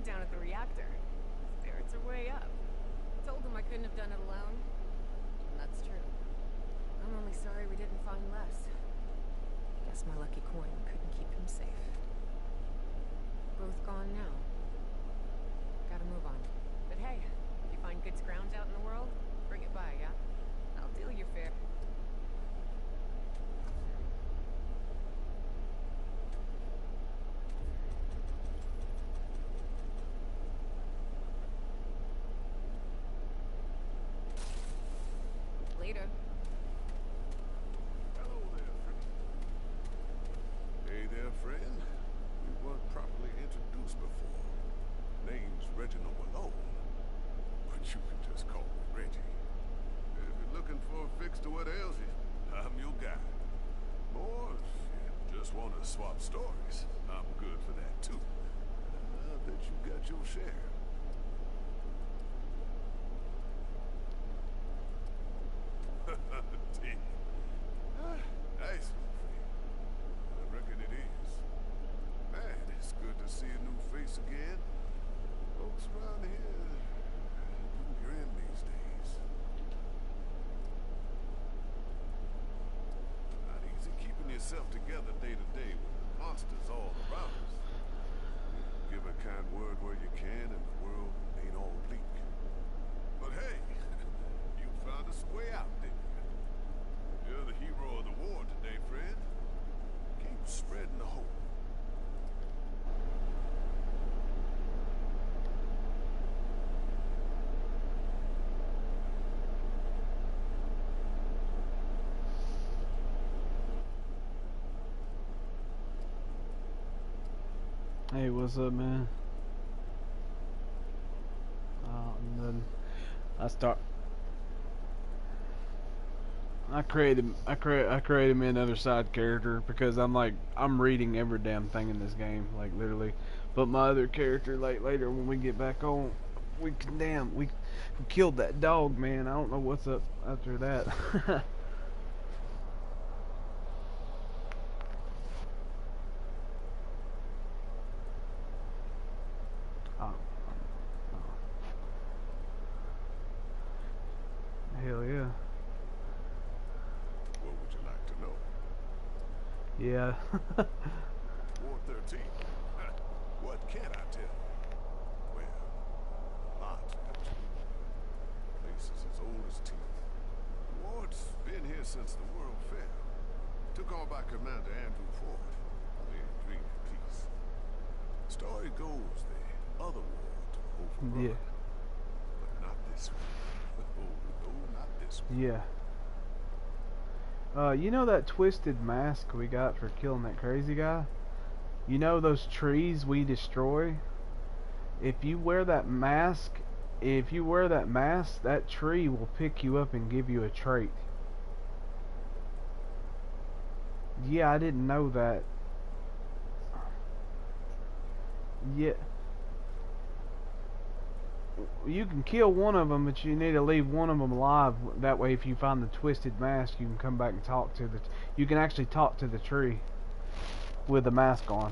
dog down at the reactor. Spirits are way up. Told him I couldn't have done it alone. And that's true. I'm only sorry we didn't find less. Guess my lucky coin couldn't keep him safe. Both gone now. Gotta move on. But hey, if you find good scrounge out in the world, bring it by, yeah? I'll deal you fair. Later. Hello there, friend. Hey there, friend. We weren't properly introduced before. Name's Reginald Malone, but you can just call me Reggie. If you're looking for a fix to what ails you, I'm your guy. Or if you just want to swap stories, I'm good for that too. I bet you got your share. Damn. Nice one, friend. I reckon it is. Man, it's good to see a new face again. Folks around here do grin these days. Not easy keeping yourself together day to day with monsters all around us. Give a kind word where you can and the world ain't all bleak. But hey, you found us a way out, didn't you? You're the hero of the war today, friend. Keep spreading the hope. Hey, what's up, man? And then I created me another side character because I'm reading every damn thing in this game, like literally. But my other character, like later when we get back on, we killed that dog, man. I don't know what's up after that. Oh, hell yeah. What would you like to know? Yeah. War 13. What can I tell you? Well, lots actually. Places as old as teeth. The ward's been here since the world fell. Took on by Commander Andrew Ford. They agreed to peace. Story goes the other ward overrun. Yeah. But not this one. Oh, no, not this one. Yeah. You know that twisted mask we got for killing that crazy guy? You know those trees we destroy? If you wear that mask, that tree will pick you up and give you a trait. Yeah, I didn't know that. Yeah. You can kill one of them, but you need to leave one of them alive. That way, if you find the twisted mask, you can come back and talk to the... You can actually talk to the tree with the mask on.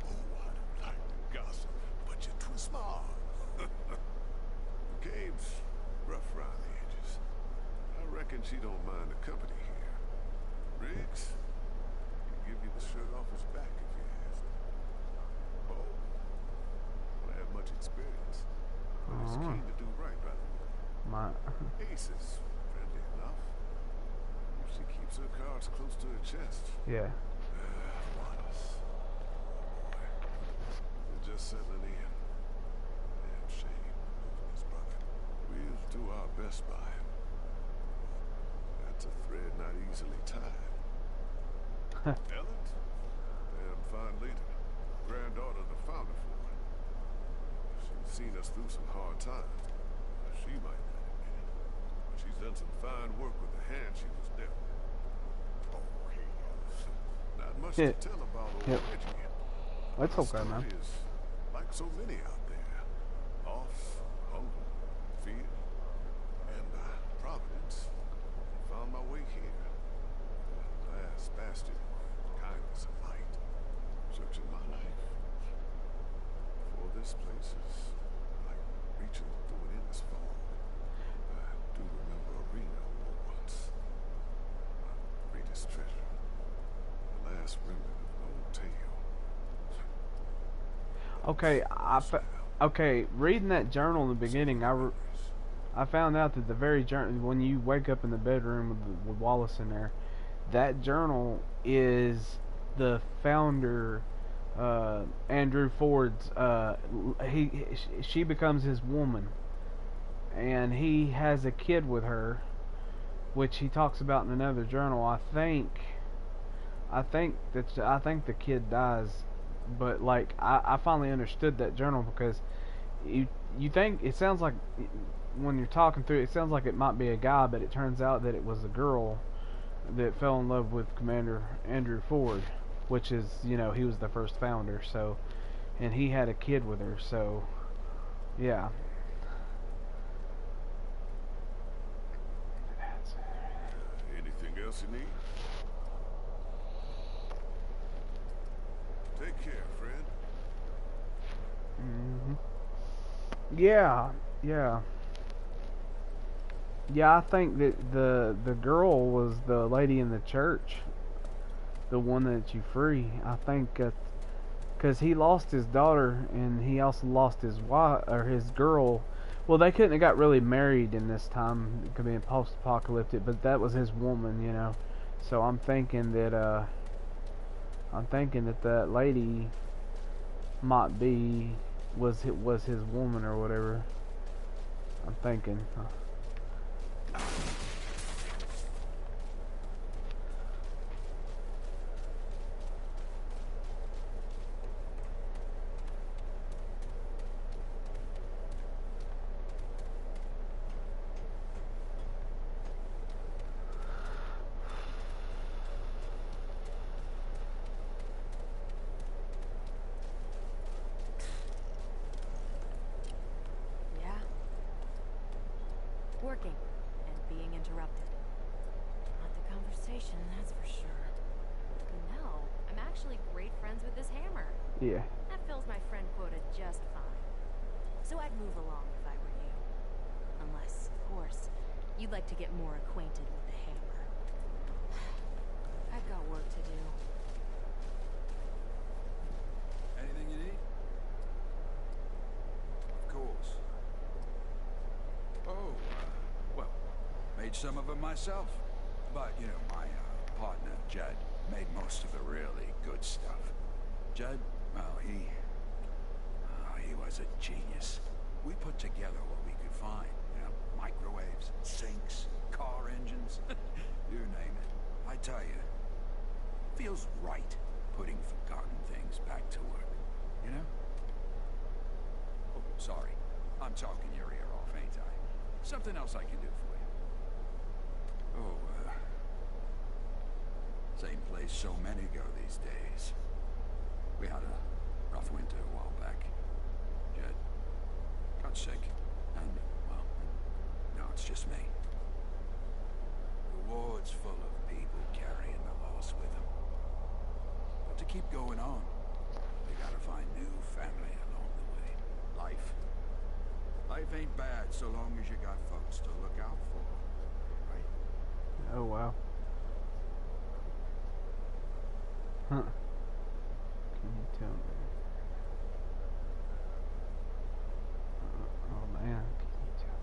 Oh, I don't like to gossip, but you twist my arm. The game's rough around the edges. I reckon she don't mind the company here. Riggs, he'd give you the shirt off his back if you asked. Oh, don't have much experience, but he's keen to do right by the way. My... Ace is friendly enough. She keeps her cards close to her chest. Yeah. Wallace. Oh boy. They're just settling in. Damn shame losing his brother. We'll do our best by him. That's a thread not easily tied. Ellen? Damn fine leader. Granddaughter of the founder for it. She's seen us through some hard times. She might not admit it. But she's done some fine work with the hand she was dealt. Oh, hey, not much to tell about old Reggie. That's okay, man. Is like so many out there. Loss, hunger, fear, and Providence. Found my way here. this place is like reaching through an endless fog. I do remember Arena War once. My greatest treasure. The last remnant of an old tale. Okay, okay, reading that journal in the beginning, I found out that the very journal, when you wake up in the bedroom with Wallace in there, that journal is the founder, Andrew Ford's. She becomes his woman, and he has a kid with her, which he talks about in another journal. I think the kid dies, but like I finally understood that journal because you think it sounds like when you're talking through it sounds like it might be a guy, but it turns out that it was a girl that fell in love with Commander Andrew Ford, which is, you know, he was the first founder, so, and he had a kid with her, so yeah. Anything else you need? Take care, friend. Yeah, yeah. Yeah, I think that the girl was the lady in the church, the one that you free. I think because he lost his daughter and he also lost his wife or his girl. Well, they couldn't have got really married in this time. It could be post-apocalyptic, but that was his woman, you know. So I'm thinking that that lady might be was his woman or whatever. I'm thinking. Working and being interrupted. Not the conversation, that's for sure. No, I'm actually great friends with this hammer. Yeah. That fills my friend quota just fine. So I'd move along if I were you. Unless, of course, you'd like to get more acquainted with the hammer. I've got work to do. Anything you need? Of course. Oh, well, made some of them myself. But, you know, my partner, Judd, made most of the really good stuff. Judd, well, he was a genius. We put together what we could find. You know, microwaves, sinks, car engines, you name it. I tell you, feels right putting forgotten things back to work, you know? Oh, sorry. I'm talking your ear off, ain't I? Something else I can do for you. Oh, same place so many go these days. We had a rough winter a while back. Jed got sick, and, well, now it's just me. The ward's full of people carrying the loss with them. But to keep going on, they gotta find new family along the way. Life ain't bad so long as you got folks to look out for, right? Oh wow. Huh. Can you tell me? Oh man, can you tell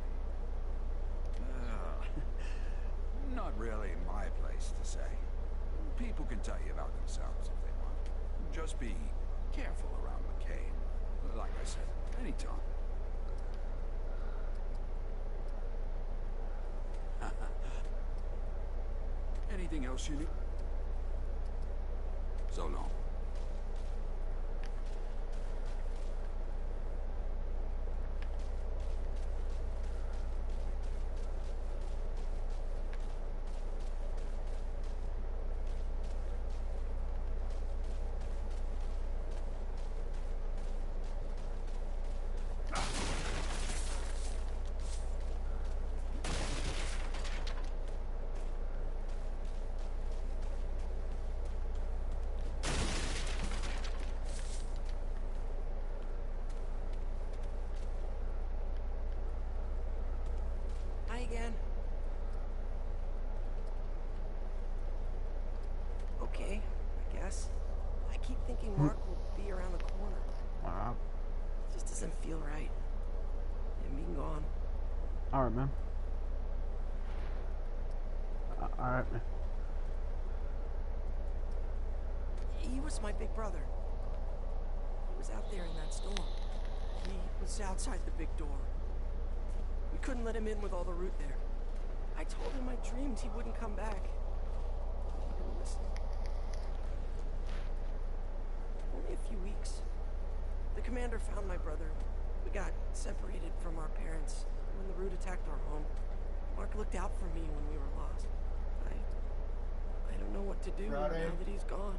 me? Not really my place to say. People can tell you about themselves if they want. Just be careful around McCain. Like I said, anytime. Anything else you need? So long. again? Okay, I guess. I keep thinking Mark will be around the corner. It just doesn't feel right. Him being gone. Alright, man. Alright, man. He was my big brother. He was out there in that storm. He was outside the big door. We couldn't let him in with all the root there. I told him I dreamed he wouldn't come back. He didn't listen. Only a few weeks. The commander found my brother. We got separated from our parents when the root attacked our home. Mark looked out for me when we were lost. I don't know what to do now that he's gone.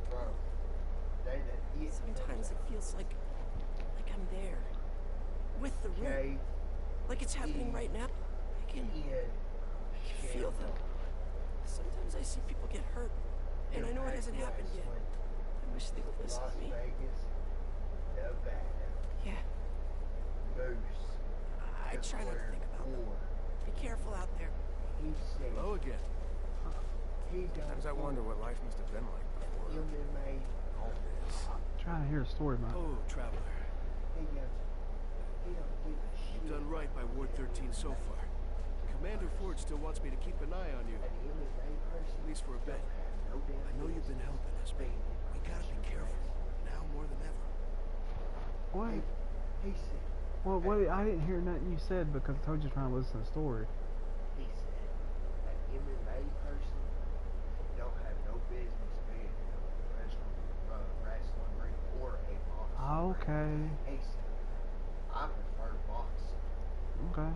Bro, Sometimes it feels like I'm there. With the root. Like it's happening right now. I can feel them. Sometimes I see people get hurt. And I know it hasn't happened yet. I wish they would listen Las to me. Vegas, Nevada, Yeah, Moose. I try not to think about them. Be careful out there. He said Hello again. he don't Sometimes I wonder what life must have been like before MMA. all this. Trying to hear a story, man. Oh, traveler. He don't give a shit. You've done right by Ward 13 so far. Commander Ford still wants me to keep an eye on you. An MMA person At least for a bit. don't have no damn I know you've been helping us, but we gotta be careful. Now more than ever. What? He said, Well, what? I didn't hear nothing you said because I told you trying to listen to the story. he said, an MMA person don't have no business being in a wrestling ring or a boxing Okay. ring. He said, I prefer boxing. Okay.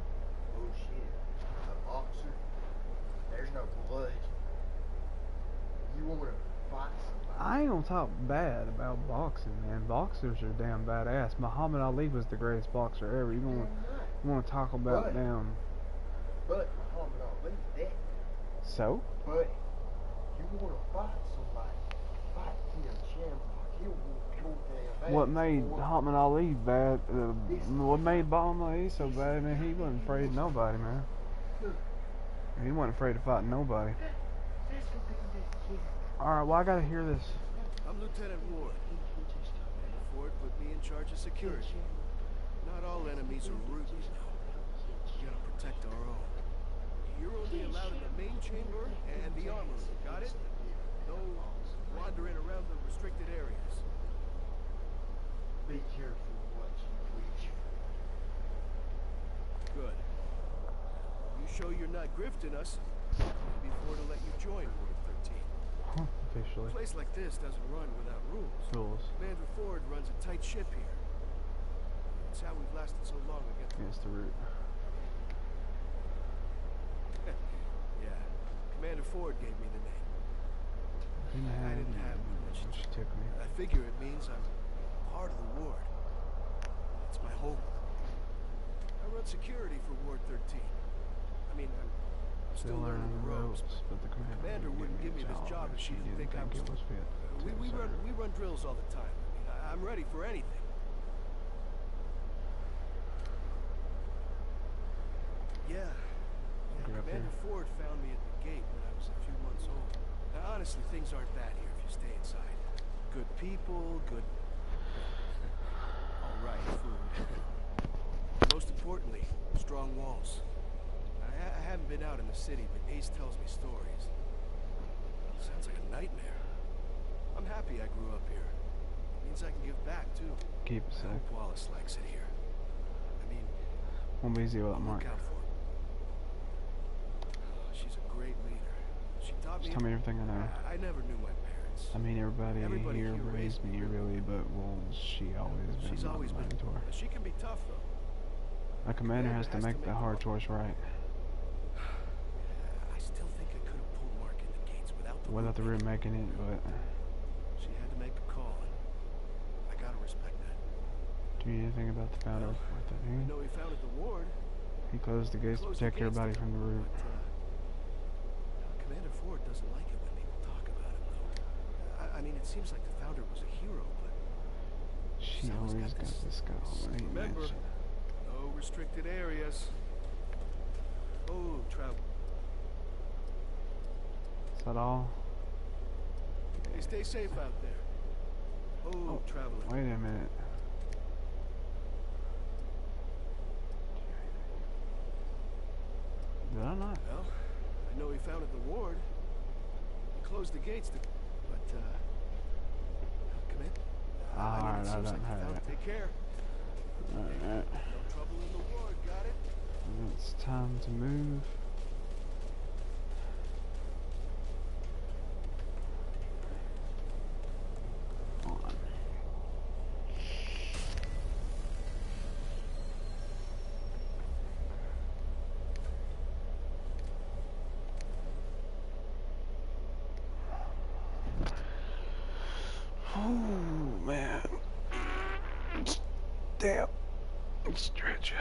Bullshit. A boxer, there's no blood. You want to fight somebody. I ain't gonna talk bad about boxing, man. Boxers are damn badass. Muhammad Ali was the greatest boxer ever. You Damn wanna right. wanna talk about But- damn? But Muhammad Ali's dead. So? But you want to fight somebody. Fight Tim Shamrock. He'll whoop your damn ass. What made boy. Muhammad Ali bad? What made Muhammad Ali so bad, man? He wasn't afraid of nobody, man. He wasn't afraid to fight nobody. That's what they did to him. Alright, well, I gotta hear this. I'm Lieutenant Ward. He just Ford put me in charge of security. Not all enemies are rude, you know. We gotta protect our own. You're only allowed in the main chamber and the armory, got it? No wandering around the restricted areas. be careful what you wish for. Good. You show you're not grifting us, maybe Ford will let you join Ward 13. Officially. A place like this doesn't run without rules. Rules. Commander Ford runs a tight ship here. It's how we've lasted so long Against the root. Yeah, Commander Ford gave me the name. I didn't have one when She took me. I figure it means I'm part of the ward. It's my home. I run security for Ward 13. I mean, I'm still learning the ropes. but the Commander wouldn't give me this job if she didn't think I was. it was fit. We run drills all the time. I mean, I'm ready for anything. Yeah. You're up Commander here. Ford found me at the gate when I was a few months old. Now, honestly, things aren't bad here if you stay inside. Good people, good. All right, food. Most importantly, strong walls. I haven't been out in the city, but Ace tells me stories. Sounds like a nightmare. I'm happy I grew up here. Means I can give back too. Keep it I safe. hope Wallace likes it here. I mean, Won't be easy without Mark. look out for her. She's a great leader. She taught me. Just tell me everything I know. I never knew my parents. I mean, everybody here raised me, really. really, but well, she always been She's my always been. mentor. She can be tough though. A commander has to make the hard choice right. I still think I could have pulled Mark in the gates without the Without the room making it, but She had to make a call, and I gotta respect that. do you know anything about the founder? I know he founded the ward. He closed the gates to Closed the protect gates everybody to- from the root. But, Commander Ford doesn't like it when people talk about him, though. I mean, it seems like the founder was a hero, but She Someone's always got got this this guy. Remember, no restricted areas. Oh, travel. Is that all? Hey, stay safe out there. Oh, traveling. Wait a minute. Did I not? Well, I know he founded the ward. He closed the gates to... But, come in. I mean, Alright, it I seems don't like you have found it. it. Take care. Alright. No trouble in the ward, got it? It's time to move. On. Oh man. Damn. Stretch.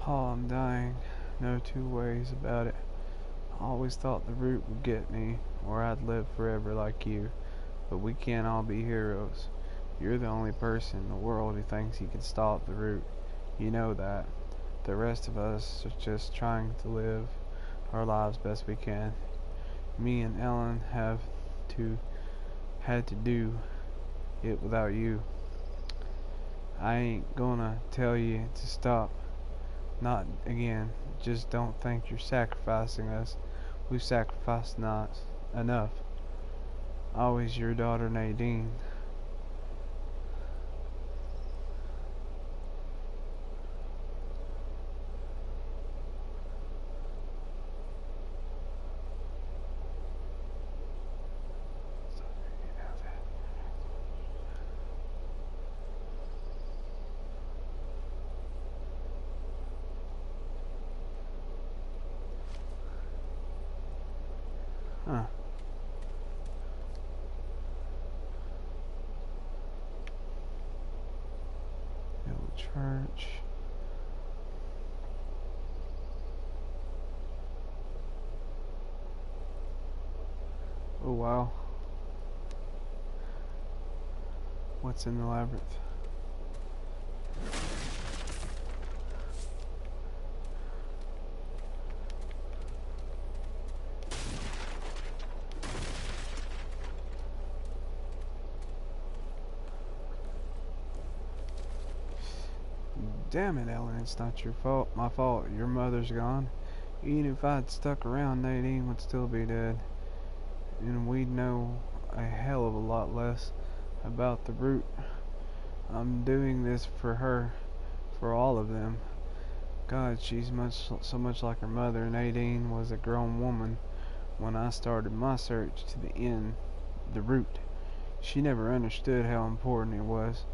Paul, I'm dying. No two ways about it. I always thought the root would get me, or I'd live forever like you. But we can't all be heroes. You're the only person in the world who thinks he can stop the root. You know that. The rest of us are just trying to live our lives best we can. Me and Ellen had to do it without you. I ain't gonna tell you to stop. Not again. Just don't think you're sacrificing us. We've sacrificed not enough. Always your daughter Nadine. Huh. Old church. Oh wow. What's in the labyrinth? Damn it, Ellen, it's not your fault. My fault. Your mother's gone. Even if I'd stuck around, Nadine would still be dead. And we'd know a hell of a lot less about the root. I'm doing this for her, for all of them. God, she's so much like her mother. Nadine was a grown woman when I started my search to the end, the root. She never understood how important it was.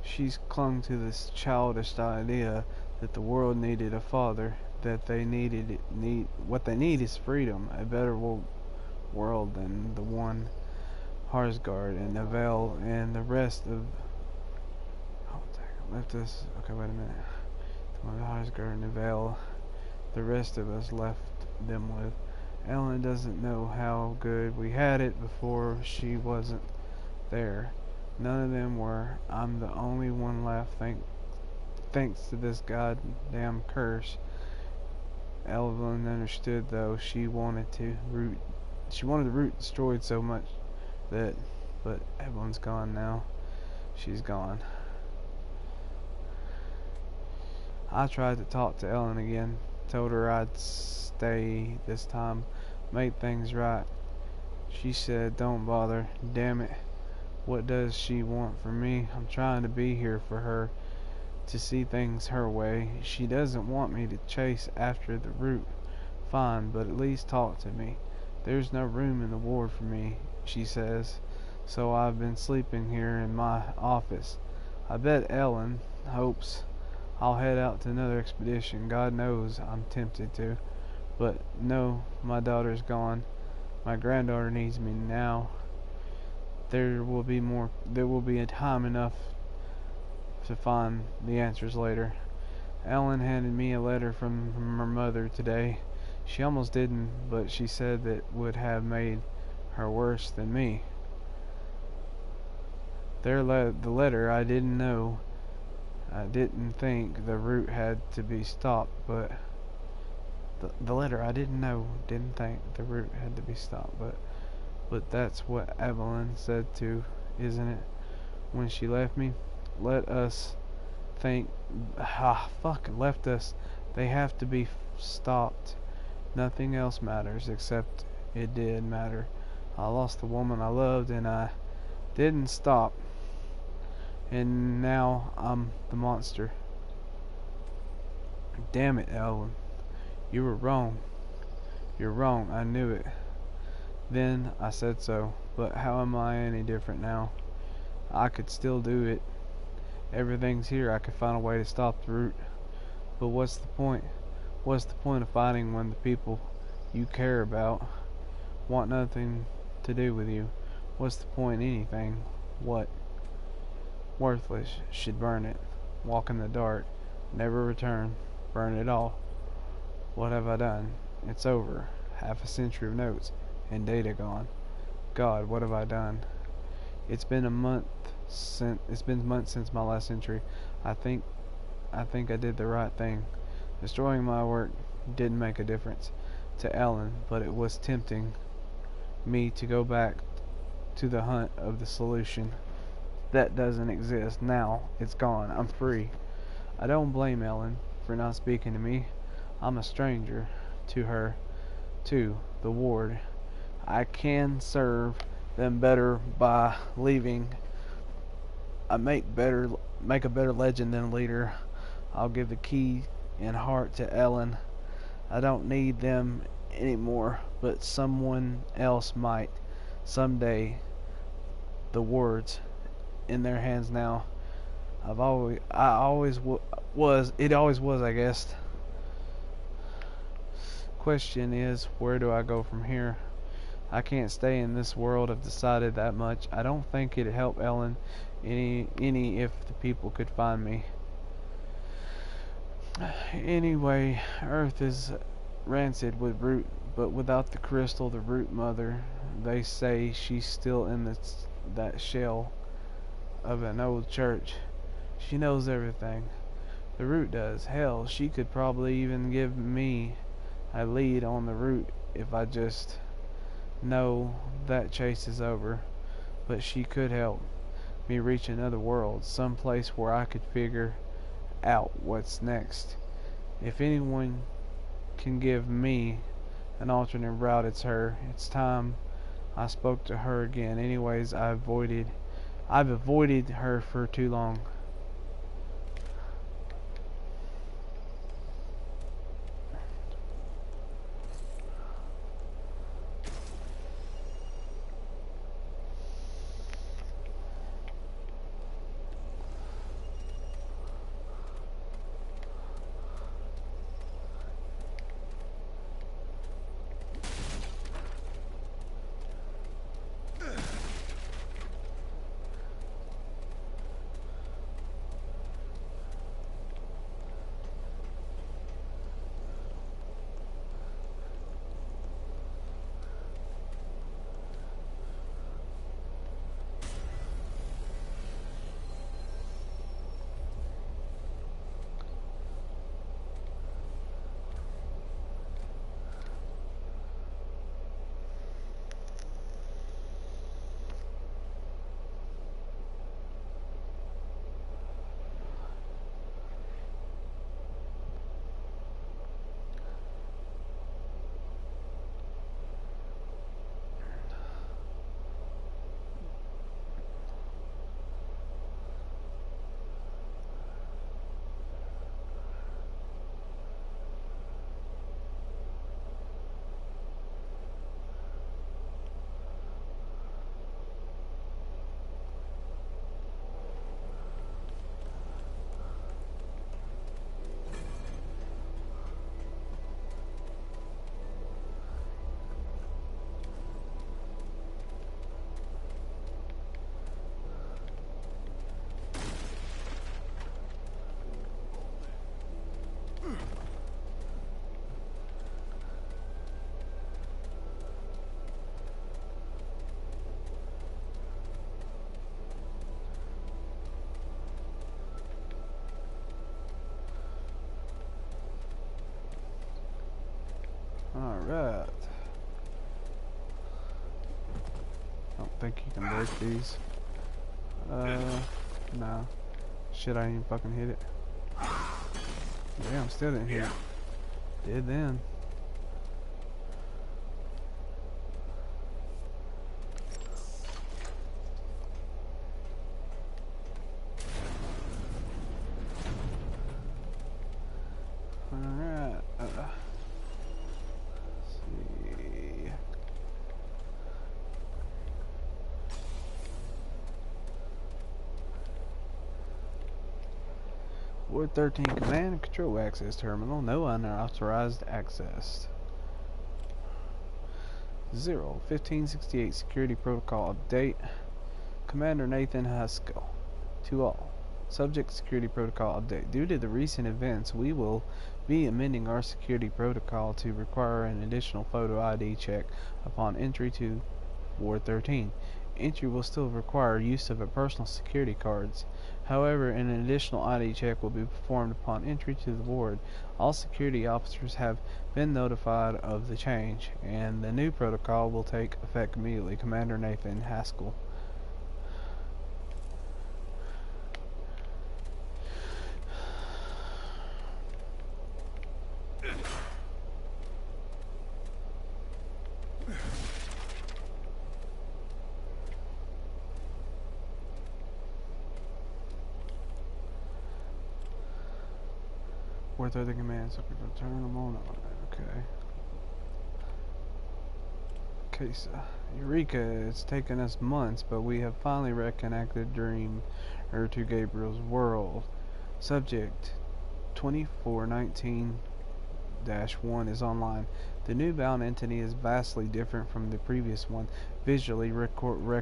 She's clung to this childish idea that the world needed a father, that what they need is freedom, a better world than the one Harsgard and Neville and the rest of... Oh, dang, left us... Okay, wait a minute. The one Harsgard and Neville, the rest of us left them with. Ellen doesn't know how good we had it before she wasn't there. None of them were. I'm the only one left, thanks to this goddamn curse. Evelyn understood, though. She wanted the root destroyed so much but Evelyn's gone now. She's gone. I tried to talk to Ellen again, told her I'd stay this time, make things right. She said, don't bother, damn it. What does she want from me? I'm trying to be here for her, to see things her way. She doesn't want me to chase after the root. Fine, but at least talk to me. There's no room in the ward for me, she says, so I've been sleeping here in my office. I bet Ellen hopes I'll head out to another expedition. God knows I'm tempted to. But no, my daughter's gone. My granddaughter needs me now. There will be a time enough to find the answers later. Ellen handed me a letter from her mother today. She almost didn't, but she said that would have made her worse than me. The letter, I didn't know. I didn't think the route had to be stopped, but the letter I didn't think the route had to be stopped, but that's what Evelyn said too, isn't it? When she left me, left us. They have to be stopped. Nothing else matters, except it did matter. I lost the woman I loved, and I didn't stop. And now I'm the monster. Damn it, Ellen. You were wrong. You're wrong, I knew it. Then I said so, but how am I any different now? I could still do it. Everything's here, I could find a way to stop the root. But what's the point? What's the point of fighting when the people you care about want nothing to do with you? What's the point in anything? What? Worthless. Should burn it. Walk in the dark. Never return. Burn it all. What have I done? It's over. Half a century of notes and data gone. God, what have I done? It's been months since my last entry. I think I did the right thing. Destroying my work didn't make a difference to Ellen, but it was tempting me to go back to the hunt of the solution. That doesn't exist. Now it's gone. I'm free. I don't blame Ellen for not speaking to me. I'm a stranger to her, to the ward. I can serve them better by leaving. I make a better legend than a leader. I'll give the key and heart to Ellen. I don't need them anymore, but someone else might someday. The words in their hands now. It always was, I guess. Question is, where do I go from here? I can't stay in this world. I've decided that much. I don't think it'd help Ellen any if the people could find me. Anyway, Earth is rancid with root, but without the crystal, the root mother, they say she's still in that shell of an old church. She knows everything. The root does. Hell, she could probably even give me a lead on the route if I just know that chase is over. But she could help me reach another world, some place where I could figure out what's next. If anyone can give me an alternate route, it's her. It's time I spoke to her again. Anyways, I've avoided her for too long. Alright. I don't think you can break these. No. Shit, I didn't even fucking hit it. Damn, still didn't hit it. Did then. Alright. Let's see. Ward 13 command and control access terminal. No unauthorized access. 1568 security protocol update. Commander Nathan Haskell. To all. Subject security protocol update. Due to the recent events, we will be amending our security protocol to require an additional photo ID check upon entry to Ward 13. Entry will still require use of a personal security cards. However, an additional ID check will be performed upon entry to the ward. All security officers have been notified of the change, and the new protocol will take effect immediately. Commander Nathan Haskell. What are the commands? Okay, turn them on. Okay. Eureka, it's taken us months, but we have finally reconnected Dream to Gabriel's world. Subject 2419-1 is online. The new bound entity is vastly different from the previous one. Visually, recordings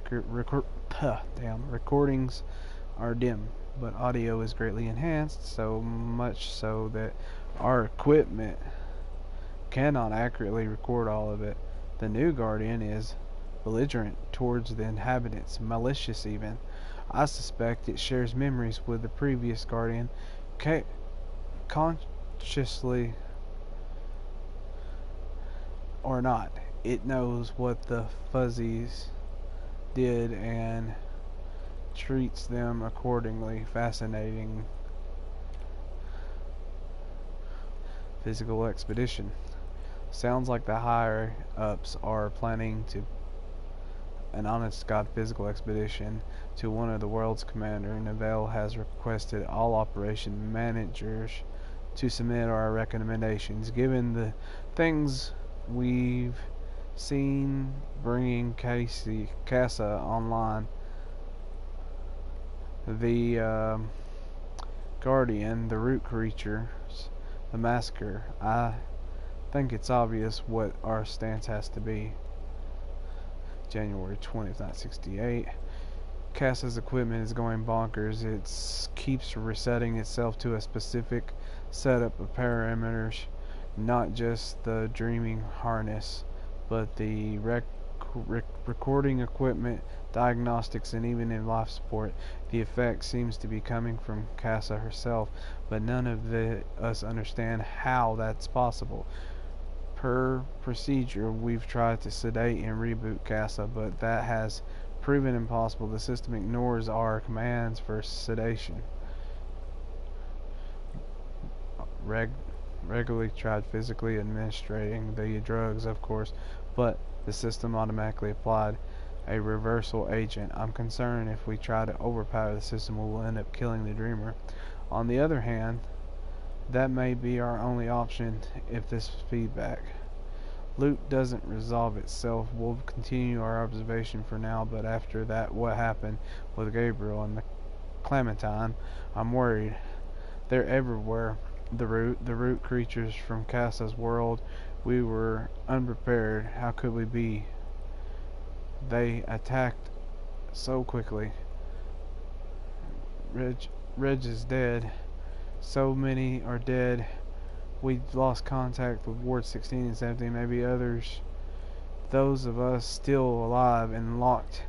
are dim, but audio is greatly enhanced, so much so that our equipment cannot accurately record all of it. The new Guardian is belligerent towards the inhabitants, malicious even. I suspect it shares memories with the previous Guardian, consciously or not. It knows what the Fuzzies did and treats them accordingly. Fascinating. Physical expedition. Sounds like the higher ups are planning to an honest God physical expedition to one of the world's commander. Neville has requested all operation managers to submit our recommendations. Given the things we've seen bringing Casa online, the Guardian, the root creatures, the massacre, I think it's obvious what our stance has to be. January 20th, 1968. Casa's equipment is going bonkers. It keeps resetting itself to a specific setup of parameters, not just the dreaming harness, but the recording equipment, diagnostics, and even in life support. The effect seems to be coming from Casa herself, but none of us understand how that's possible. Per procedure, we've tried to sedate and reboot Casa, but that has proven impossible. The system ignores our commands for sedation. Regularly tried physically administering the drugs, of course, but the system automatically applied a reversal agent. I'm concerned if we try to overpower the system, we will end up killing the dreamer. On the other hand, that may be our only option if this feedback loop doesn't resolve itself. We'll continue our observation for now, but after that, what happened with Gabriel and the Clementine, I'm worried. They're everywhere. The root creatures from Casa's world. We were unprepared. How could we be? They attacked so quickly. Reg is dead. So many are dead. We lost contact with Ward 16 and 17. Maybe others. Those of us still alive and locked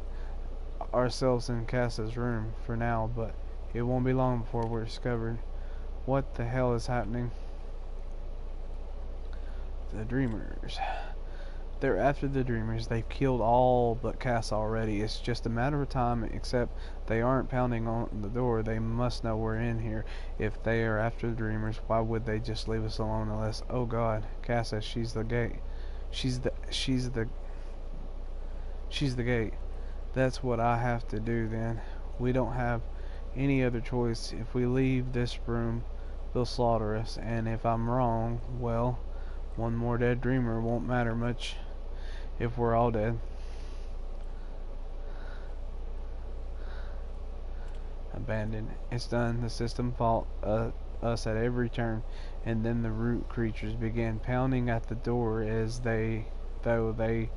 ourselves in Casa's room for now, but it won't be long before we're discovered. What the hell is happening? The Dreamers. They're after the Dreamers. They've killed all but Cass already. It's just a matter of time, except they aren't pounding on the door. They must know we're in here. If they are after the Dreamers, why would they just leave us alone unless... Oh God, Cass says she's the gate. She's the gate. That's what I have to do then. We don't have any other choice. If we leave this room, they'll slaughter us. And if I'm wrong, well, one more dead Dreamer won't matter much if we're all dead. Abandoned. It's done. The system fought us at every turn, and then the root creatures began pounding at the door as though they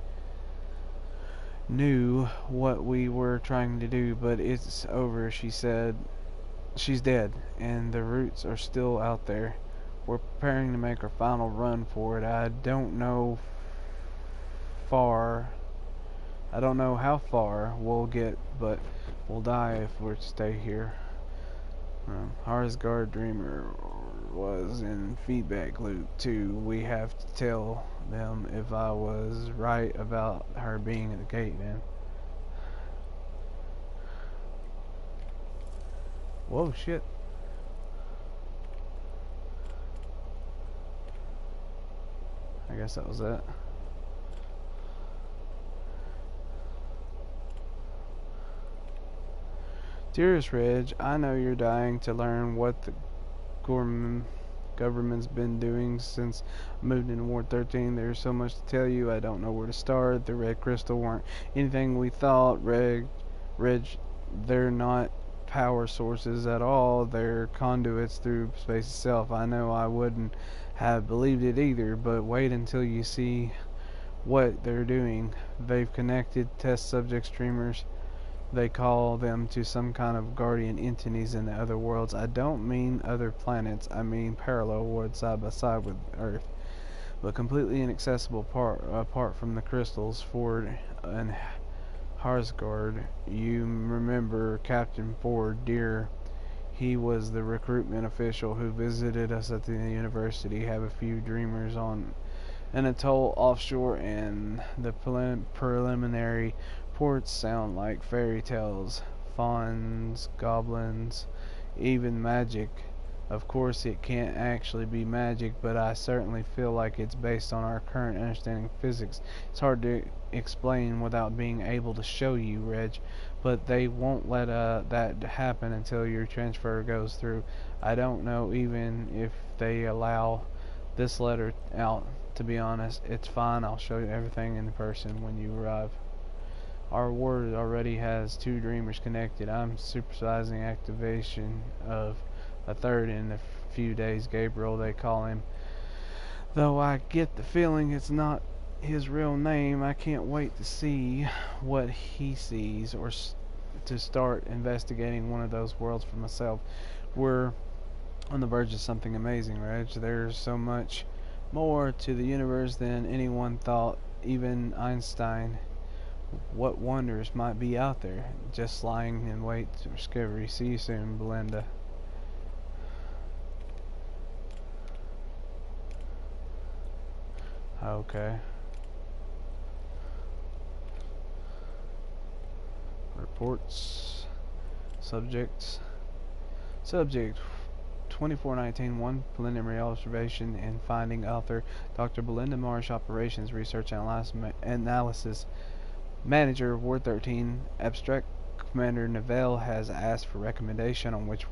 knew what we were trying to do. But it's over, she said. She's dead, and the roots are still out there. We're preparing to make our final run for it. I don't know how far we'll get, but we'll die if we're to stay here. Harsgard Dreamer was in feedback loop too. We have to tell them if I was right about her being at the gate, man. Whoa, shit. I guess that was it. Dearest Reg, I know you're dying to learn what the government's been doing since I moved into Ward 13. There's so much to tell you, I don't know where to start. The Red Crystal weren't anything we thought. Reg, they're not power sources at all. They're conduits through space itself. I know I wouldn't have believed it either, but wait until you see what they're doing. They've connected test subject streamers. They call them to some kind of guardian entities in the other worlds. I don't mean other planets, I mean parallel worlds side by side with Earth, but completely inaccessible apart from the crystals. Ford and Harsgard, you remember Captain Ford, dear. He was the recruitment official who visited us at the university. Have a few dreamers on an atoll offshore, and the preliminary reports sound like fairy tales, fauns, goblins, even magic. Of course, it can't actually be magic, but I certainly feel like it's based on our current understanding of physics. It's hard to explain without being able to show you, Reg, but they won't let that happen until your transfer goes through. I don't know even if they allow this letter out, to be honest. It's fine, I'll show you everything in person when you arrive. Our ward already has 2 dreamers connected. I'm supervising activation of a third in a few days. Gabriel, they call him. Though I get the feeling it's not his real name, I can't wait to see what he sees, or to start investigating one of those worlds for myself. We're on the verge of something amazing, Reg. There's so much more to the universe than anyone thought, even Einstein. What wonders might be out there, just lying in wait for discovery. See you soon, Belinda. Okay. Reports. Subject 2419-1, preliminary observation and finding. Author Dr. Belinda Marsh, Operations Research Analysis Manager of Ward 13. Abstract, Commander Neville has asked for recommendation on which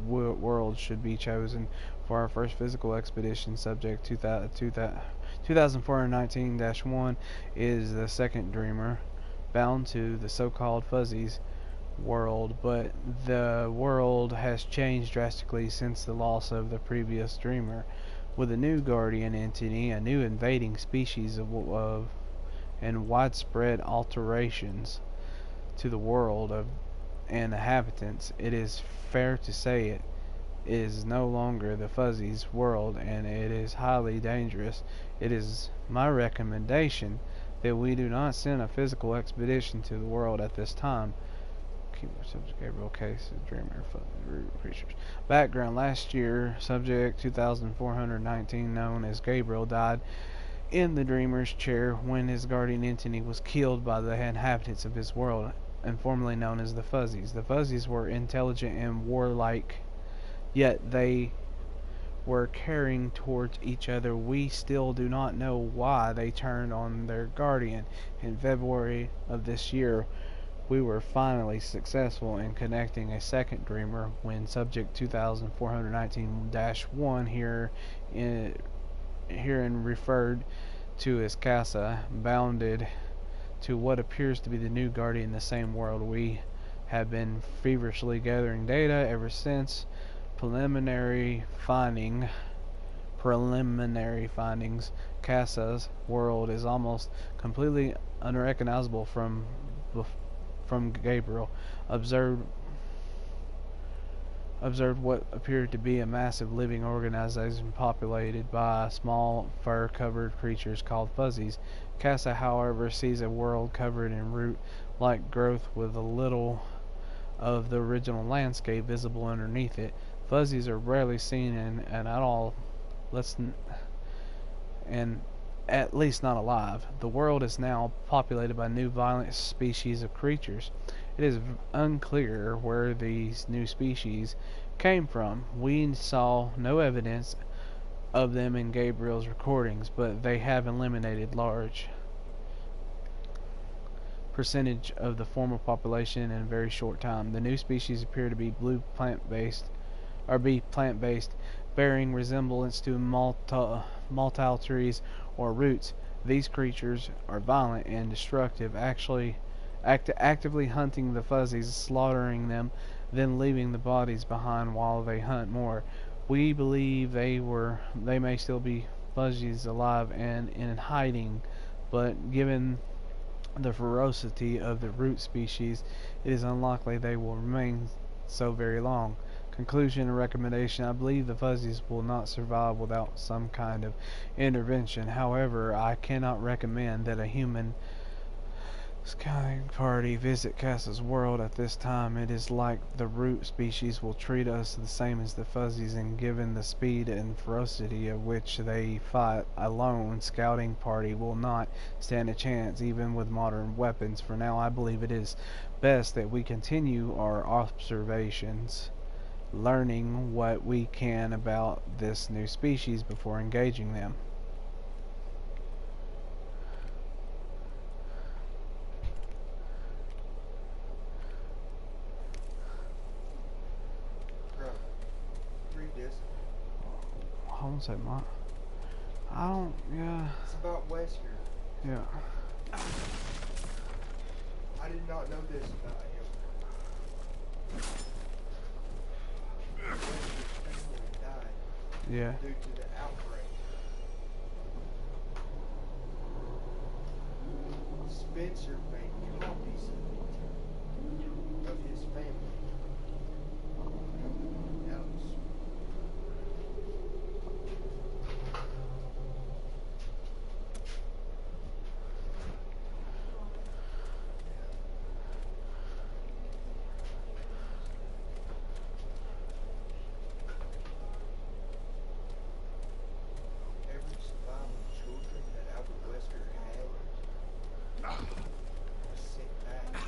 world should be chosen for our first physical expedition. Subject 2419-1 is the second dreamer, bound to the so-called Fuzzies world, but the world has changed drastically since the loss of the previous dreamer, with a new guardian entity, a new invading species and widespread alterations to the world and inhabitants. It is fair to say it is no longer the Fuzzies world, and it is highly dangerous. It is my recommendation that we do not send a physical expedition to the world at this time. Subject Gabriel case is dreamer root creatures. Background: last year, subject 2419, known as Gabriel, died in the dreamer's chair when his guardian entity was killed by the inhabitants of his world, and formerly known as the Fuzzies. The Fuzzies were intelligent and warlike, yet they were caring towards each other. We still do not know why they turned on their guardian. In February of this year, we were finally successful in connecting a second dreamer when subject 2419-1 herein referred to as Casa bounded to what appears to be the new guardian in the same world. We have been feverishly gathering data ever since. Preliminary findings: Casa's world is almost completely unrecognizable from Gabriel. Observed what appeared to be a massive living organization populated by small fur-covered creatures called Fuzzies. Casa, however, sees a world covered in root-like growth with a little of the original landscape visible underneath it. Fuzzies are rarely seen and at least not alive. The world is now populated by new violent species of creatures. It is unclear where these new species came from. We saw no evidence of them in Gabriel's recordings, but they have eliminated large percentage of the former population in a very short time. The new species appear to be plant-based, bearing resemblance to maltal trees or roots. These creatures are violent and destructive, actively hunting the Fuzzies, slaughtering them, then leaving the bodies behind while they hunt more. We believe they may still be Fuzzies alive and in hiding, but given the ferocity of the root species, it is unlikely they will remain so very long. Conclusion and recommendation: I believe the Fuzzies will not survive without some kind of intervention. However, I cannot recommend that a human scouting party visit Casa's world at this time. It is like the root species will treat us the same as the Fuzzies, and given the speed and ferocity of which they fight, a lone scouting party will not stand a chance, even with modern weapons. For now, I believe it is best that we continue our observations, learning what we can about this new species before engaging them. Bro, read this. Hold on a second, Mark. It's about Wesker. Yeah. I did not know this about him. Wesker's family died Yeah. due to the outbreak. Spencer made copies of his family notes. Every surviving children that Albert Wesker had was sent back to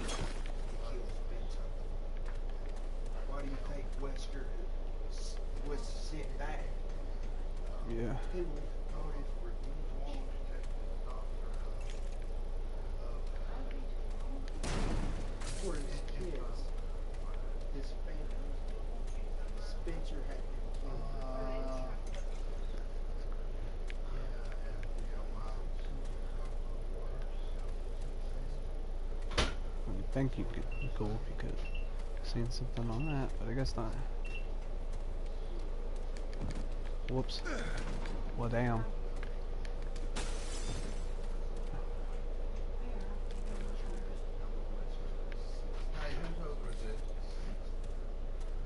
kill Spencer. Why do you think Wesker was sent back? Yeah. He was voted for for his kids, his family. Spencer had been killed. I would think you could be cool if you could have seen something on that, but I guess not. Whoops. Well, damn.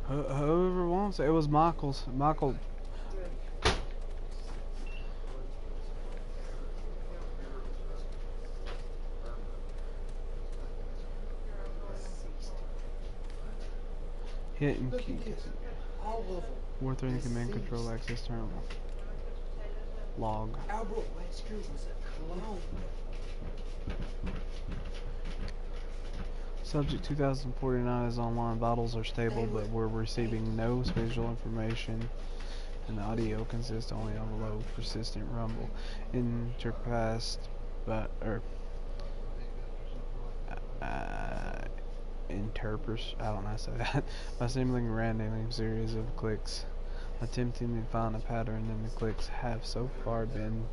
Whoever wants it. It was Michael's. Michael. Hidden Look key. at this. All of them. War 3 command control access terminal. Log. Albert Wesker was a clone. Subject 2049 is online. Vitals are stable, but we're receiving no visual information, and the audio consists only of a low, persistent rumble, interpassed, but interpers. I don't know how to say that. By assembling a random series of clicks, attempting to find a pattern in the clicks have so far been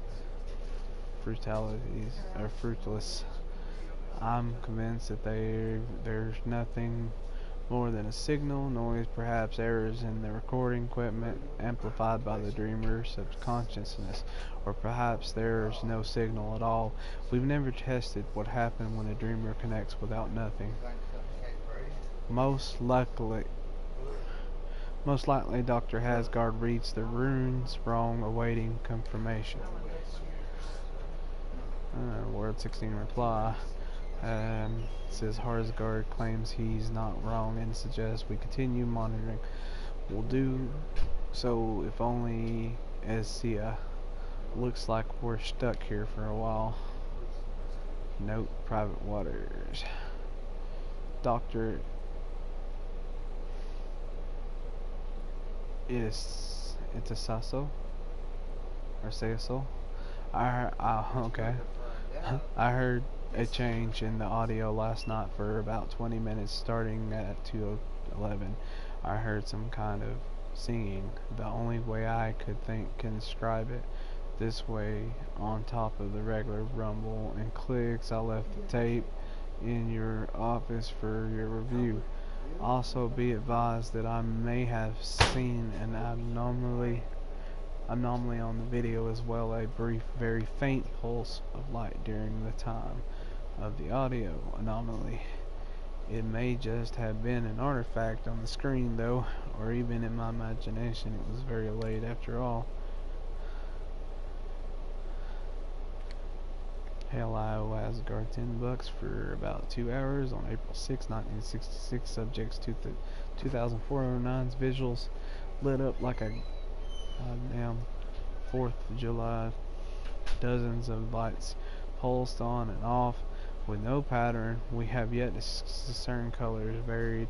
fruitless. I'm convinced that there's nothing more than a signal, noise, perhaps errors in the recording equipment amplified by the dreamer's subconsciousness, or perhaps there's no signal at all. We've never tested what happens when a dreamer connects without nothing. Most likely Dr. Hasgard reads the runes wrong, awaiting confirmation. Word 16 reply. Says Harsgard claims he's not wrong and suggests we continue monitoring. We'll do so if only as Sia. Looks like we're stuck here for a while. Note, private waters. Doctor it's a Sasso or Sasso. Okay. I heard a change in the audio last night for about 20 minutes, starting at 2:11. I heard some kind of singing. The only way I can describe it this way, on top of the regular rumble and clicks. I left the tape in your office for your review. Also, be advised that I may have seen an anomaly on the video as well, a brief, very faint pulse of light during the time of the audio anomaly. It may just have been an artifact on the screen though, or even in my imagination. It was very late after all. Hail Iowa Asgard, $10 for about 2 hours on April 6, 1966. Subjects to the 2409's visuals lit up like a goddamn 4th of July. Dozens of lights pulsed on and off with no pattern. We have yet to discern colors, varied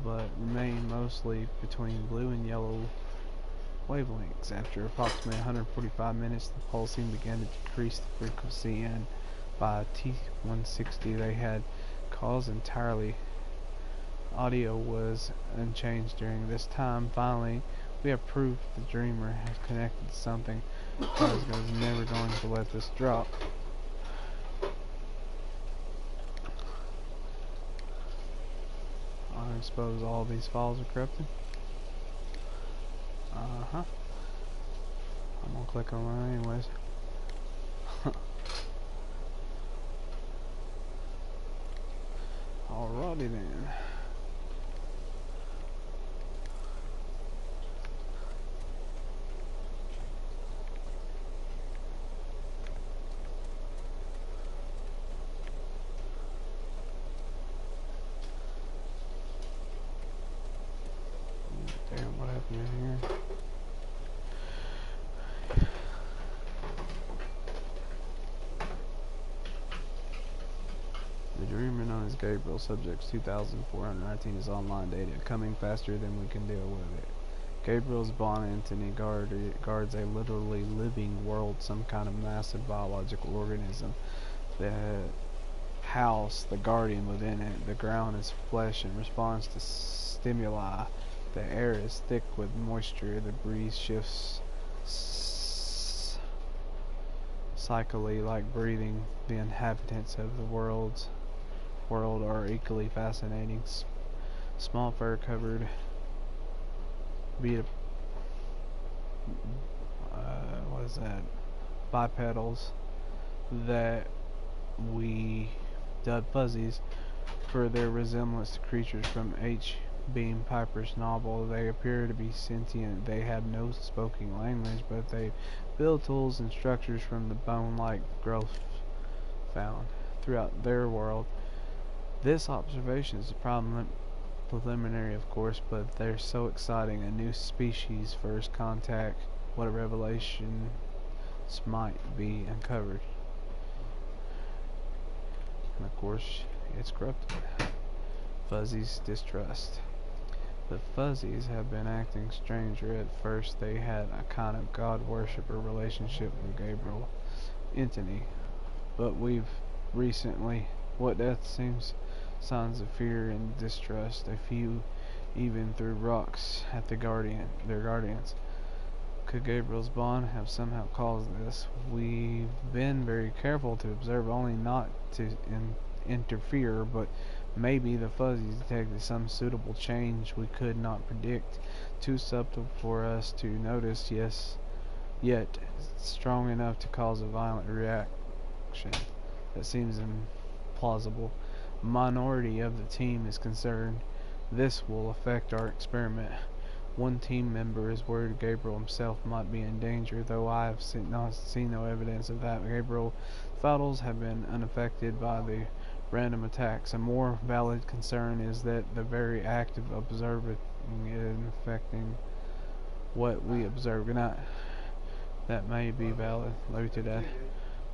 but remain mostly between blue and yellow wavelengths. After approximately 145 minutes, the pulsing began to decrease the frequency, and by T160 they had caused entirely. Audio was unchanged during this time. Finally, we have proof the dreamer has connected to something. Asgard is never going to let this drop. I suppose all these files are corrupted. I'm gonna click on that anyways. Alrighty then. Damn, what happened in here? The dreamer known as Gabriel, subjects 2419, is online data, coming faster than we can deal with it. Gabriel's bond entity guards a literally living world, some kind of massive biological organism. The house, the guardian within it, the ground is flesh and responds to stimuli. The air is thick with moisture, the breeze shifts cyclically like breathing. The inhabitants of the world are equally fascinating. Small fur-covered bipedals that we dubbed fuzzies for their resemblance to creatures from H. Beam Piper's novel. They appear to be sentient. They have no spoken language, but they build tools and structures from the bone-like growth found throughout their world. This observation is a prominent preliminary, of course, but they're so exciting. A new species, first contact, what a revelation might be uncovered. And of course, it's corrupted. Fuzzy's distrust. The Fuzzies have been acting stranger. At first, they had a kind of God worshipper relationship with Gabriel entity, but we've recently, what death seems, signs of fear and distrust. A few even threw rocks at their guardians. Could Gabriel's bond have somehow caused this? We've been very careful to observe, only not to interfere, but maybe the Fuzzies detected some suitable change we could not predict, too subtle for us to notice, yes, yet strong enough to cause a violent reaction. That seems implausible. A minority of the team is concerned this will affect our experiment. One team member is worried Gabriel himself might be in danger, though I have not seen no evidence of that. Gabriel's vitals have been unaffected by the random attacks. A more valid concern is that the very act of observing and affecting what we observe. Good night. That may be valid later that,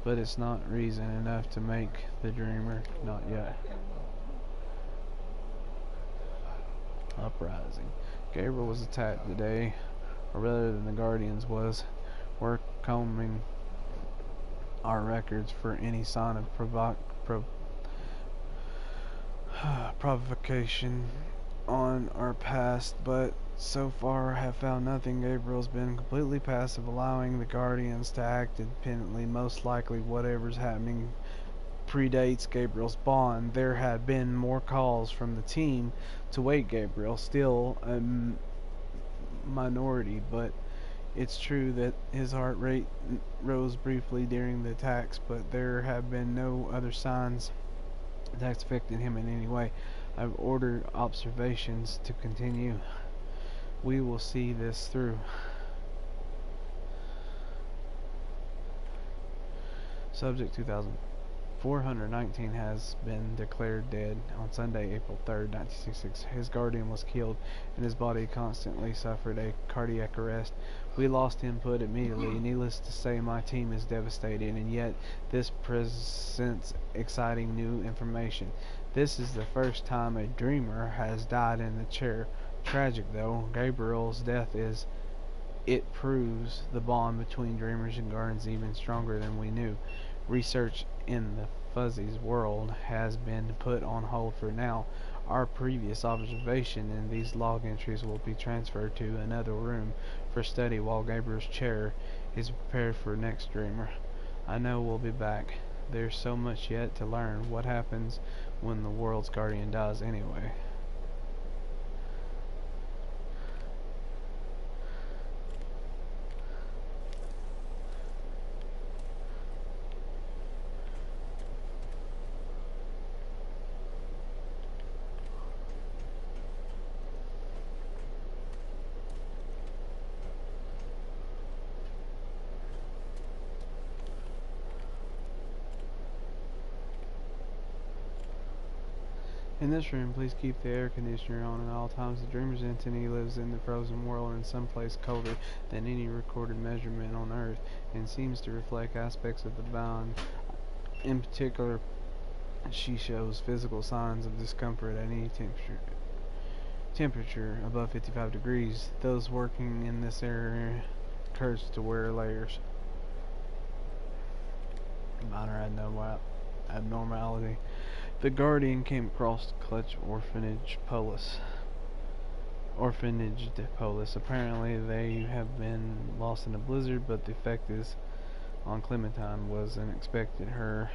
but it's not reason enough to make the dreamer. Not yet. Uprising. Gabriel was attacked today, or rather than the Guardians was. We're combing our records for any sign of provocation on our past, but so far have found nothing. Gabriel's been completely passive, allowing the Guardians to act independently. Most likely whatever's happening predates Gabriel's bond. There had been more calls from the team to wake Gabriel, still a minority, but it's true that his heart rate rose briefly during the attacks, but there have been no other signs attacks affecting him in any way. I've ordered observations to continue. We will see this through. Subject 2419 has been declared dead. On Sunday, April 3rd, 1966, his guardian was killed and his body constantly suffered a cardiac arrest. We lost input immediately. Needless to say, my team is devastated, and yet this presents exciting new information. This is the first time a dreamer has died in the chair. Tragic though, Gabriel's death is. It proves the bond between dreamers and guardians even stronger than we knew. Research in the Fuzzy's world has been put on hold for now. Our previous observation in these log entries will be transferred to another room for study while Gabriel's chair is prepared for next dreamer. I know we'll be back. There's so much yet to learn. What happens when the world's guardian dies anyway? In this room, please keep the air conditioner on at all times. The dreamer's entity lives in the frozen world in some place colder than any recorded measurement on Earth, and seems to reflect aspects of the bond. In particular, she shows physical signs of discomfort at any temperature above 55 degrees. Those working in this area encouraged to wear layers. Minor abnormality. The Guardian came across Clutch Orphanage Polis. Apparently they have been lost in a blizzard, but the effect is on Clementine was unexpected. Her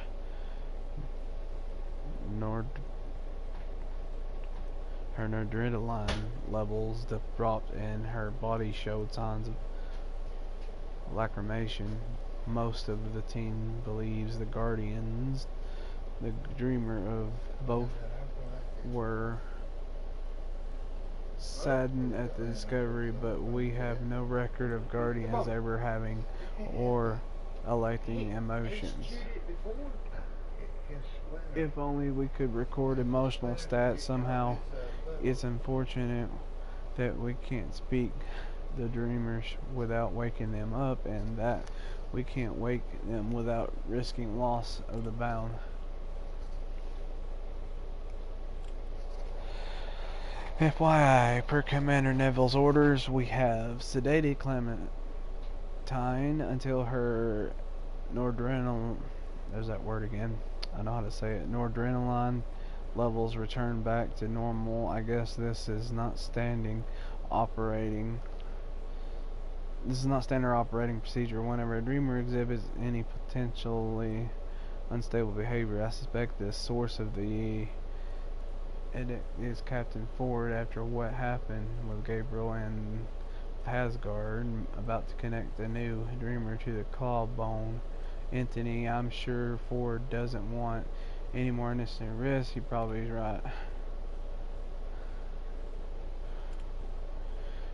noradrenaline levels dropped and her body showed signs of lacrimation. Most of the team believes the Guardians, the dreamer of both, were saddened at the discovery, but we have no record of Guardians ever having or electing emotions. If only we could record emotional stats somehow. It's unfortunate that we can't speak the dreamers without waking them up, and that we can't wake them without risking loss of the bound. FYI, per Commander Neville's orders, we have sedated Clementine until her noradrenaline, there's that word again, I know how to say it, noradrenaline levels return back to normal. I guess this is not standard operating procedure whenever a dreamer exhibits any potentially unstable behavior. I suspect the source of the edict is Captain Ford after what happened with Gabriel and Asgard, about to connect the new dreamer to the clawbone entity. I'm sure Ford doesn't want any more innocent risk. He probably is right.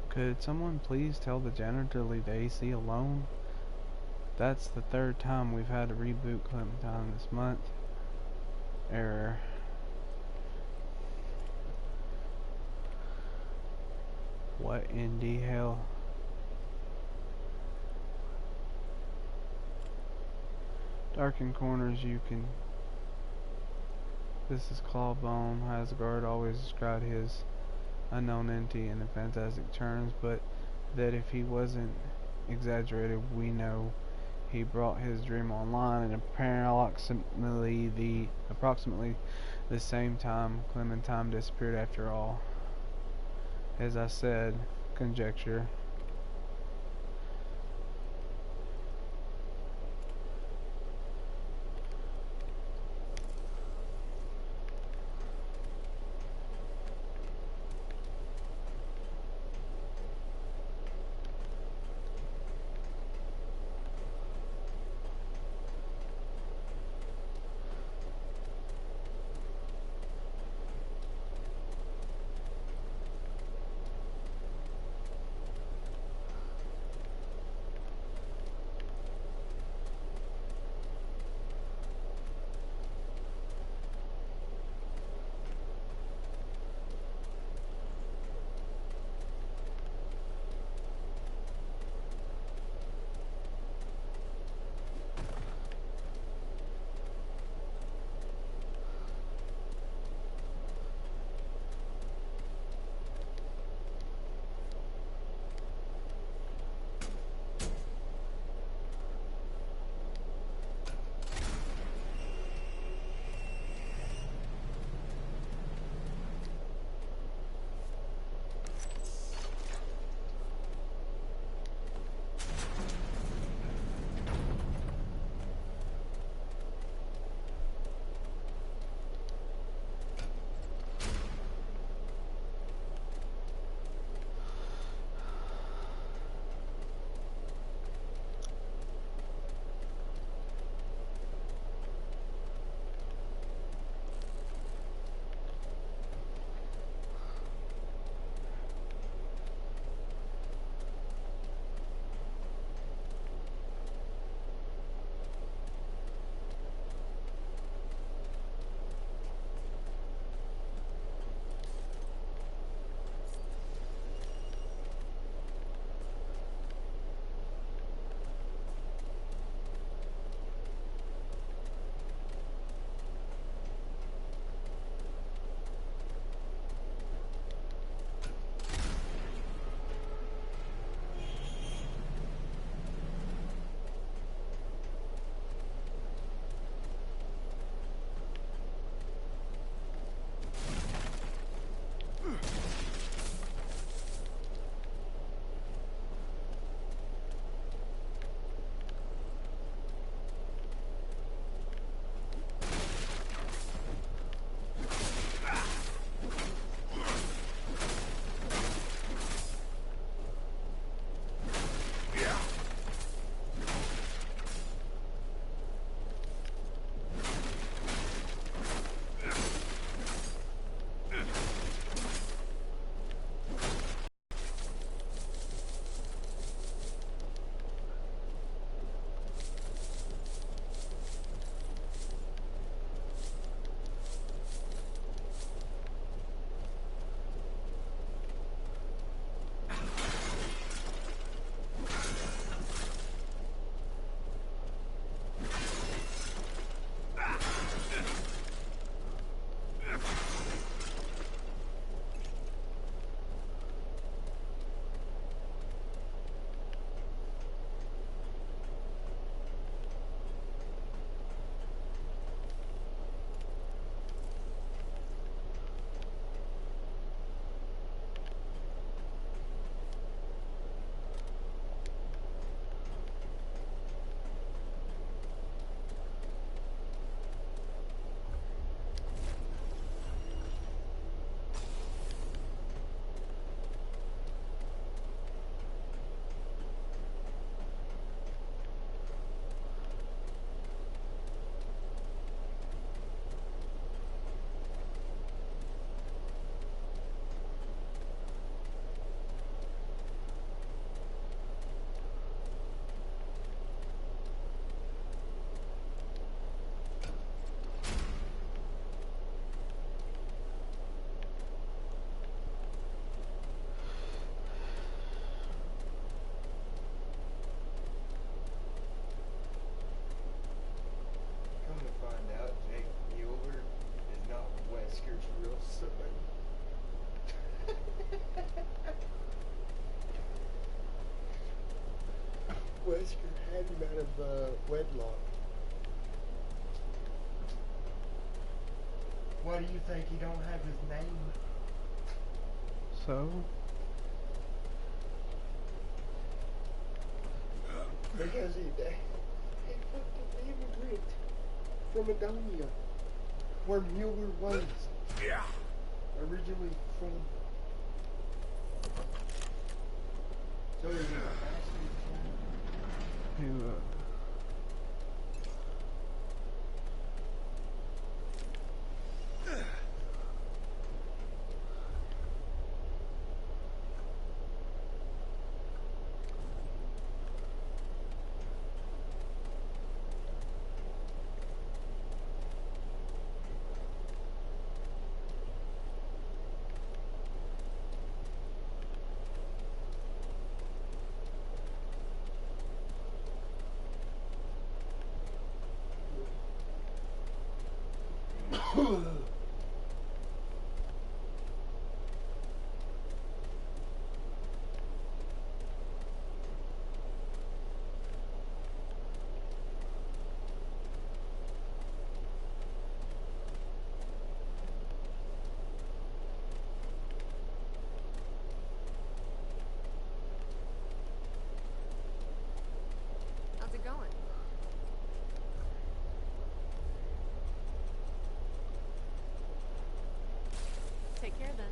Could someone please tell the janitor to leave the AC alone? That's the third time we've had to reboot Clementine this month. Error. What in the hell? Darkened corners you can... This is Clawbone. Asgard always described his unknown entity in the fantastic terms, but that if he wasn't exaggerated, we know he brought his dream online, and approximately the same time Clementine disappeared after all. As I said, conjecture. Wesker had him out of wedlock. Why do you think he don't have his name? So? Because he fucking immigrant from Adonia, where Mueller was. Yeah. Originally from. So he's a bastard child. Who, How's it going? Take care then.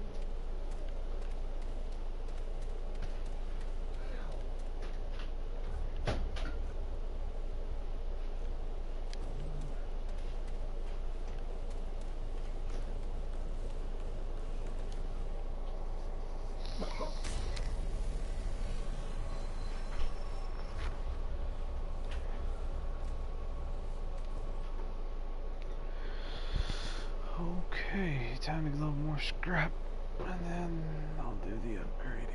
okay, time to get a little more scrap, and then I'll do the upgrading.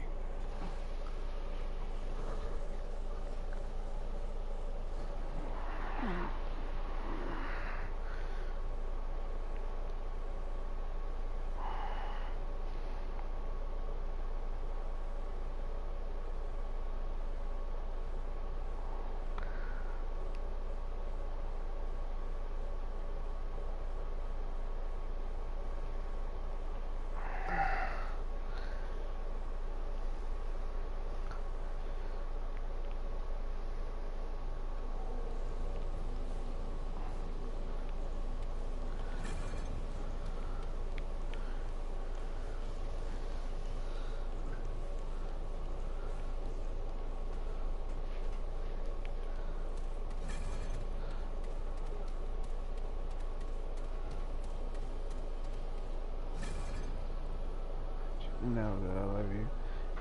You know that I love you.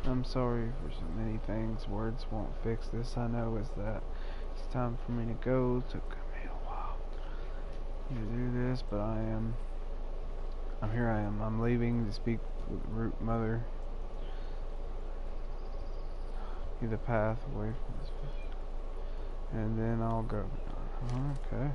I'm sorry for so many things. Words won't fix this. I know is that it's time for me to go. Took me a while to do this, but I'm here. I am. I'm leaving to speak with Root Mother. Be the path away from this, and then I'll go. Okay.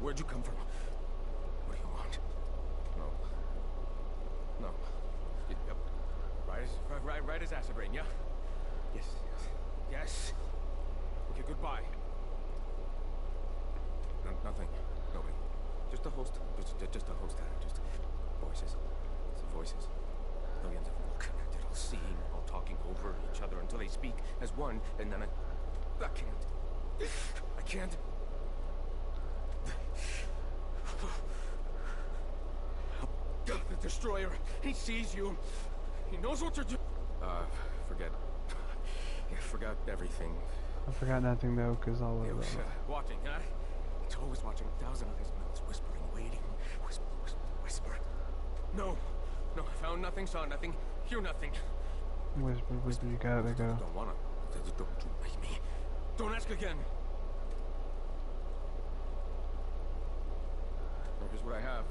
Where'd you come from? What do you want? No. No. Yep. Right as acid rain, yeah? Yes. Yes. Okay, goodbye. Nothing. Nobody. Just a host. Just a host. Just voices. Some voices. Millions of them all connected, all seeing, all talking over each other until they speak as one, and then I can't. I can't. The Destroyer, he sees you. He knows what you're doing. Forget. Yeah, forgot everything. I forgot nothing though, cause all of He was it. watching, huh? He's always watching. 1,000 eyes, mouths whispering, waiting. Whisper, whisper, whisper. No, I found nothing, saw nothing, hear nothing. Whisper, whisper, you got it, they go. Don't wanna. Don't you make me. Don't ask again. Well, here's what I have.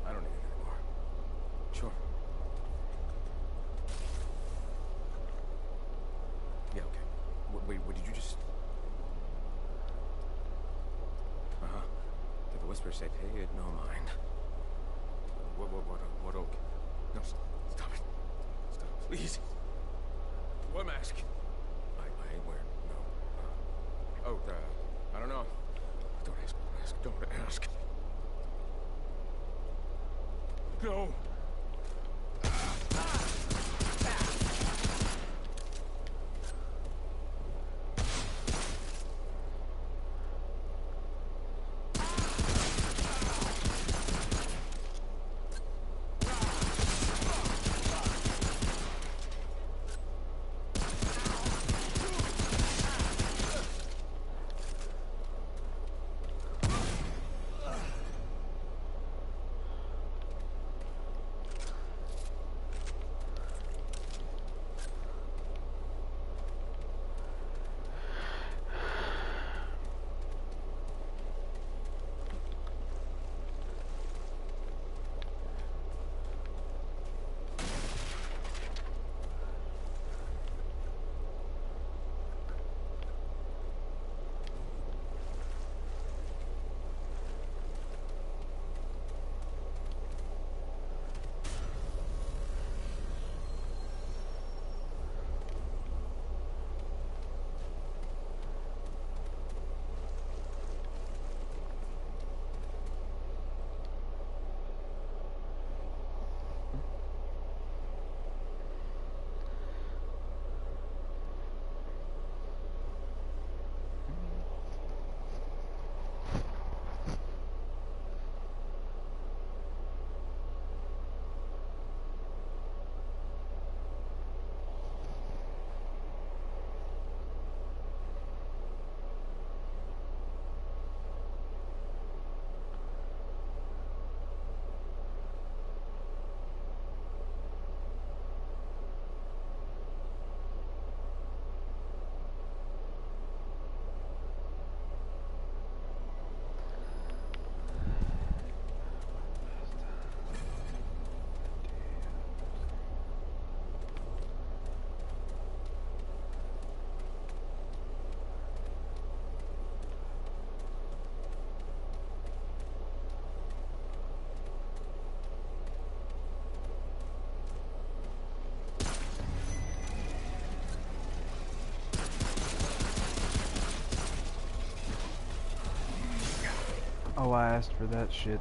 I don't need it anymore. Sure. Yeah, okay. Wait, what did you just... Uh-huh. Did the whisper say, pay it no mind? What oak? No, stop it. Stop, please. What mask? I ain't wearing, no. I don't know. Don't ask. No. Oh, I asked for that shit.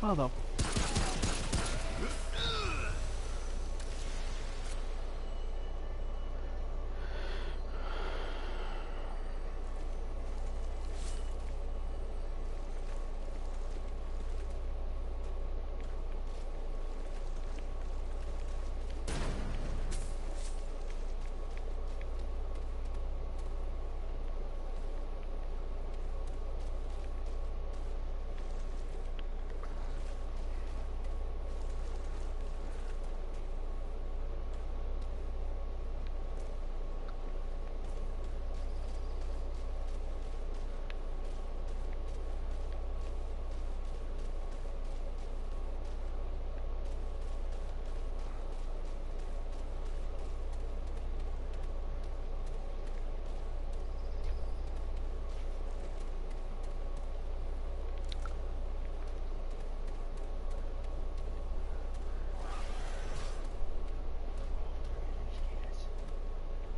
Mother.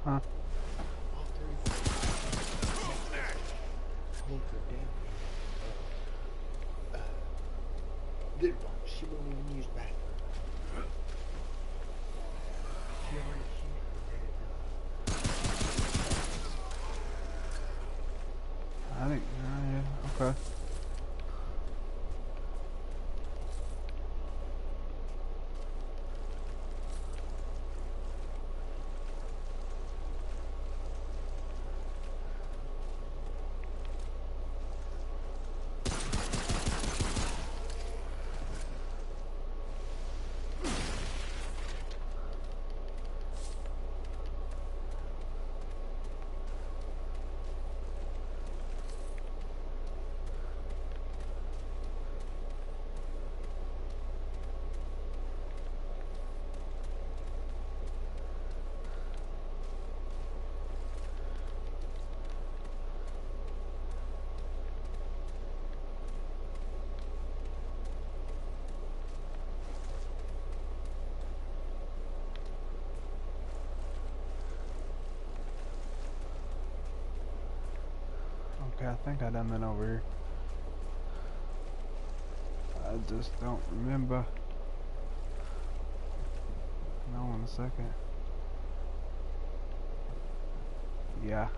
Huh? All three. Hold her down. Little one, she won't even use bathroom. She already shit that, I think, yeah, okay. Okay, I think I done been over here. I just don't remember. No, in a second. Yeah.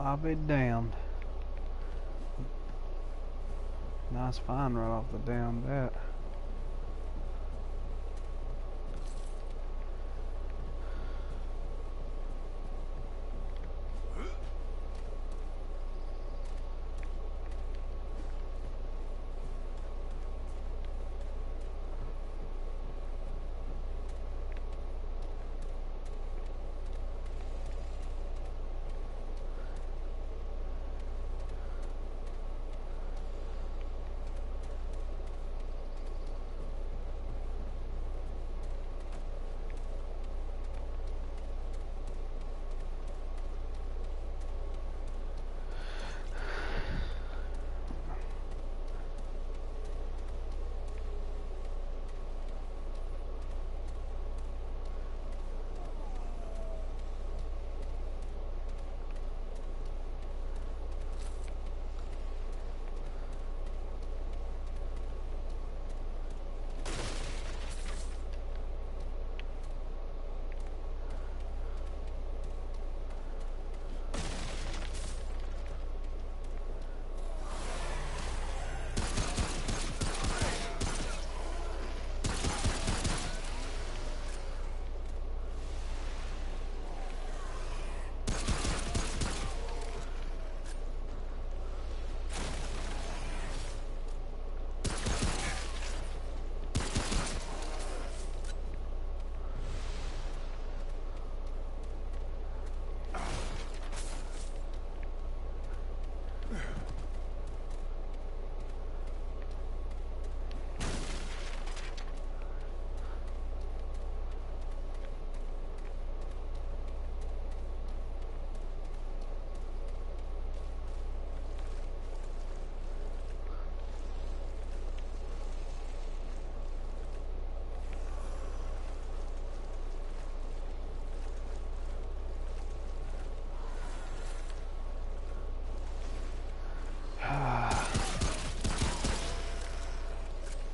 I'll be damned. Nice find right off the damn bat.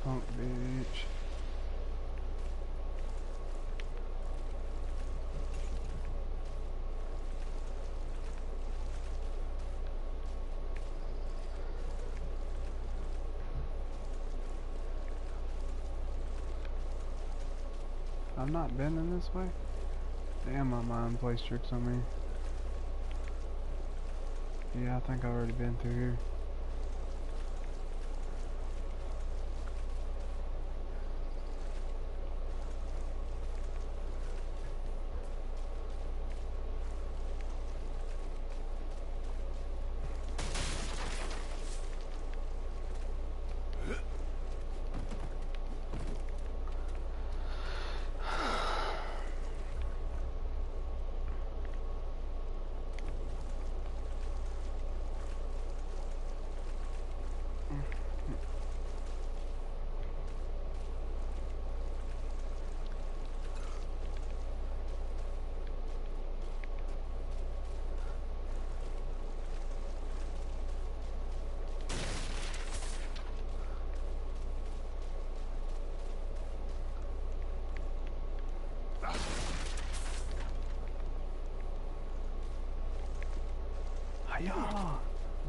Punk bitch. I've not been in this way? Damn, my mind plays tricks on me. Yeah, I think I've already been through here. Hiya!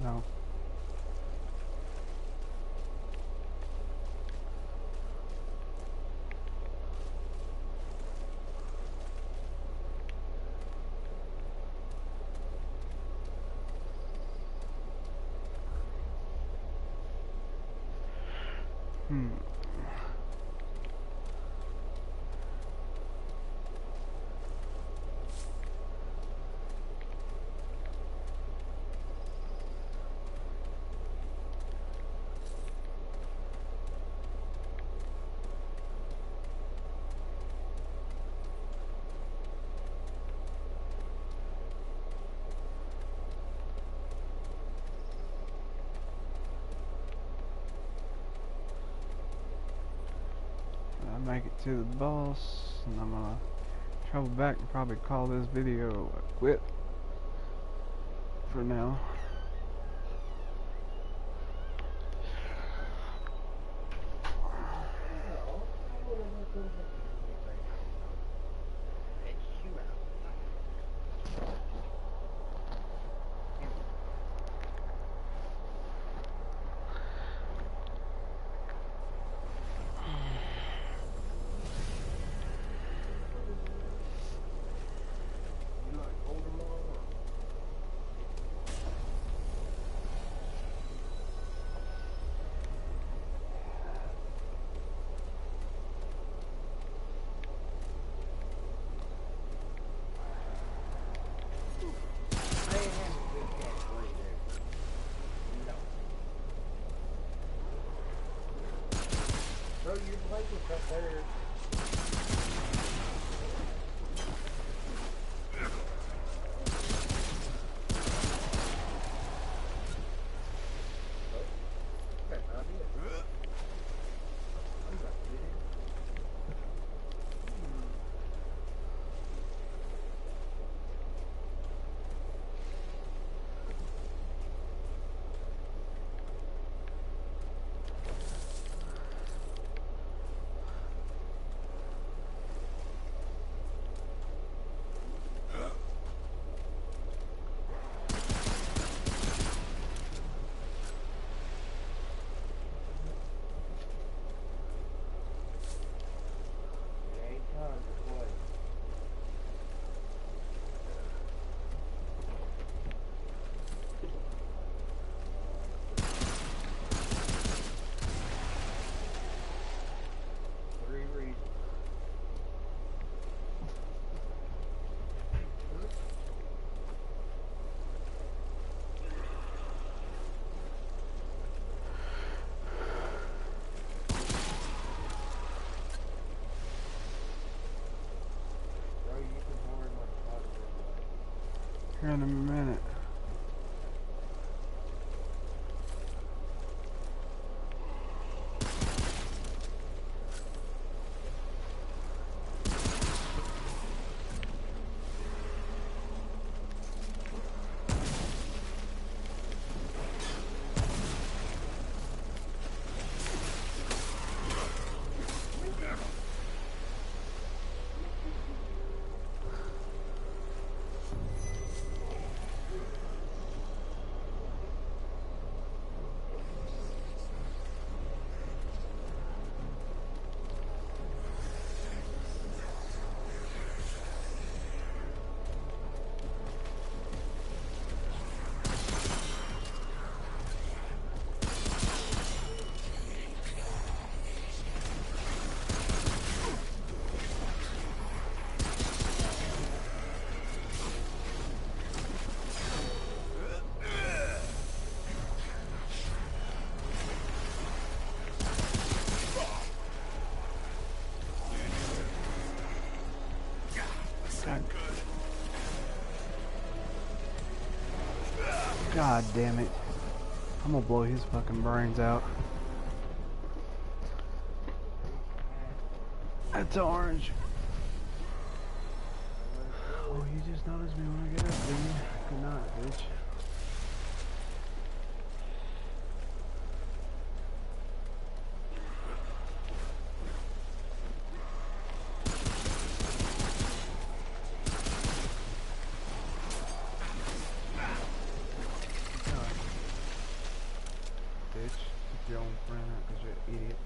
No. Make it to the boss, and I'm gonna travel back and probably call this video a quit for now. Here in a minute. God damn it. I'm gonna blow his fucking brains out. That's orange. Oh, you just noticed me when I get up, didn't you? Good night, bitch. Keep your own friend out because you're an idiot.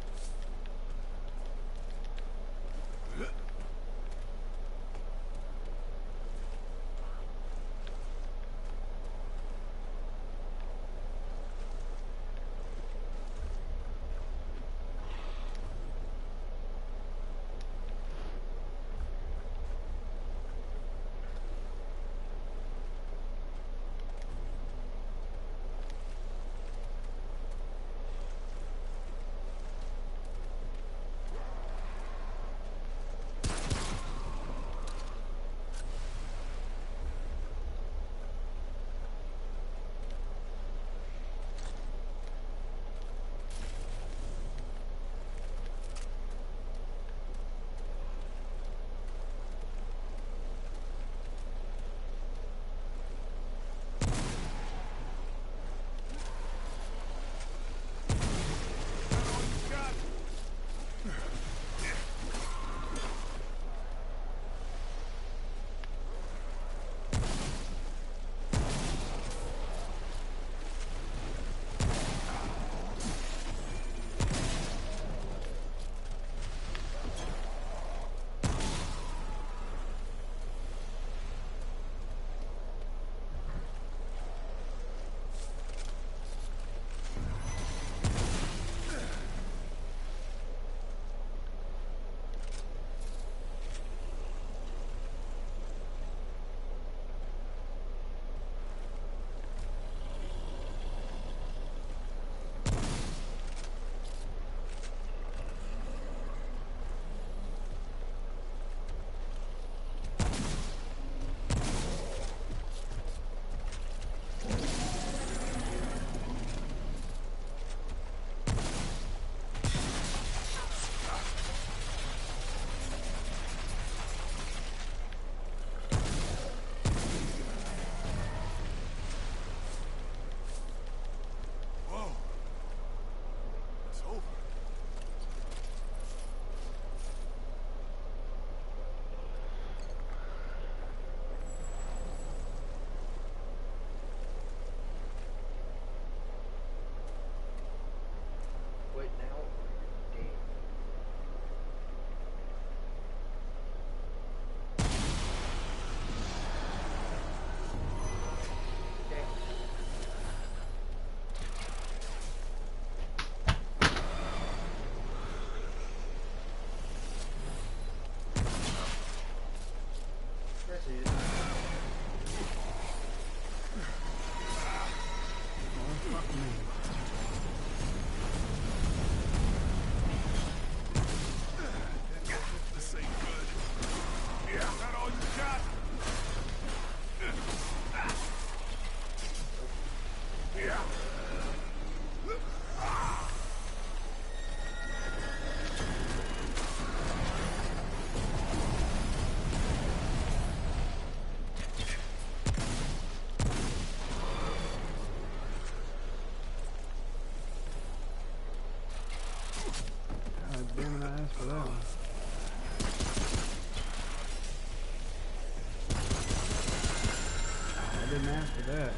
after that.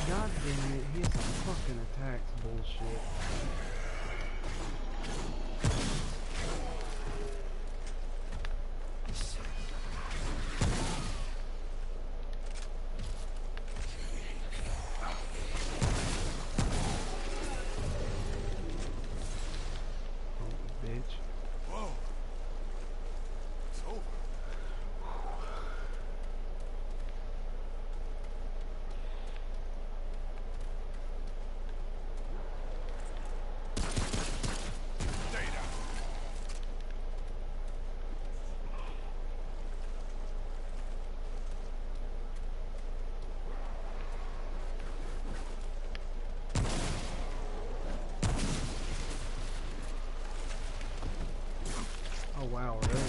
God damn it, his fucking attacks bullshit. Bitch. Whoa. It's over. Data. Oh wow, really?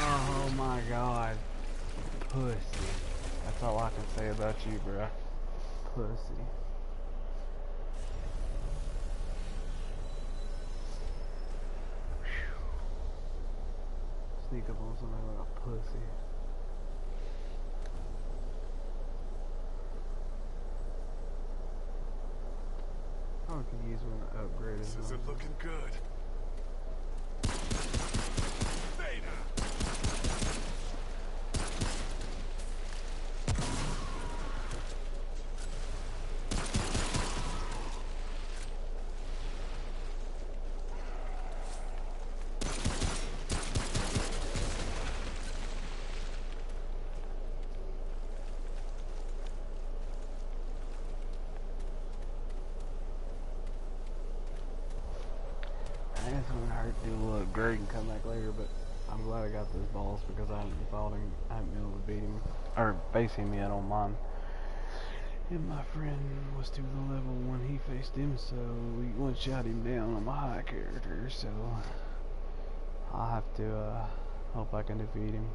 Oh my god. Pussy. That's all I can say about you, bruh. Pussy. Sneak up on somebody like a pussy. I could use one to upgrade This as well. isn't looking good. gonna hurt to do a little upgrade and come back later, but I'm glad I got those balls because I haven't been able to beat him or face him yet on mine. And my friend was to the level when he faced him, so we one shot him down on my high character, so I'll have to hope I can defeat him.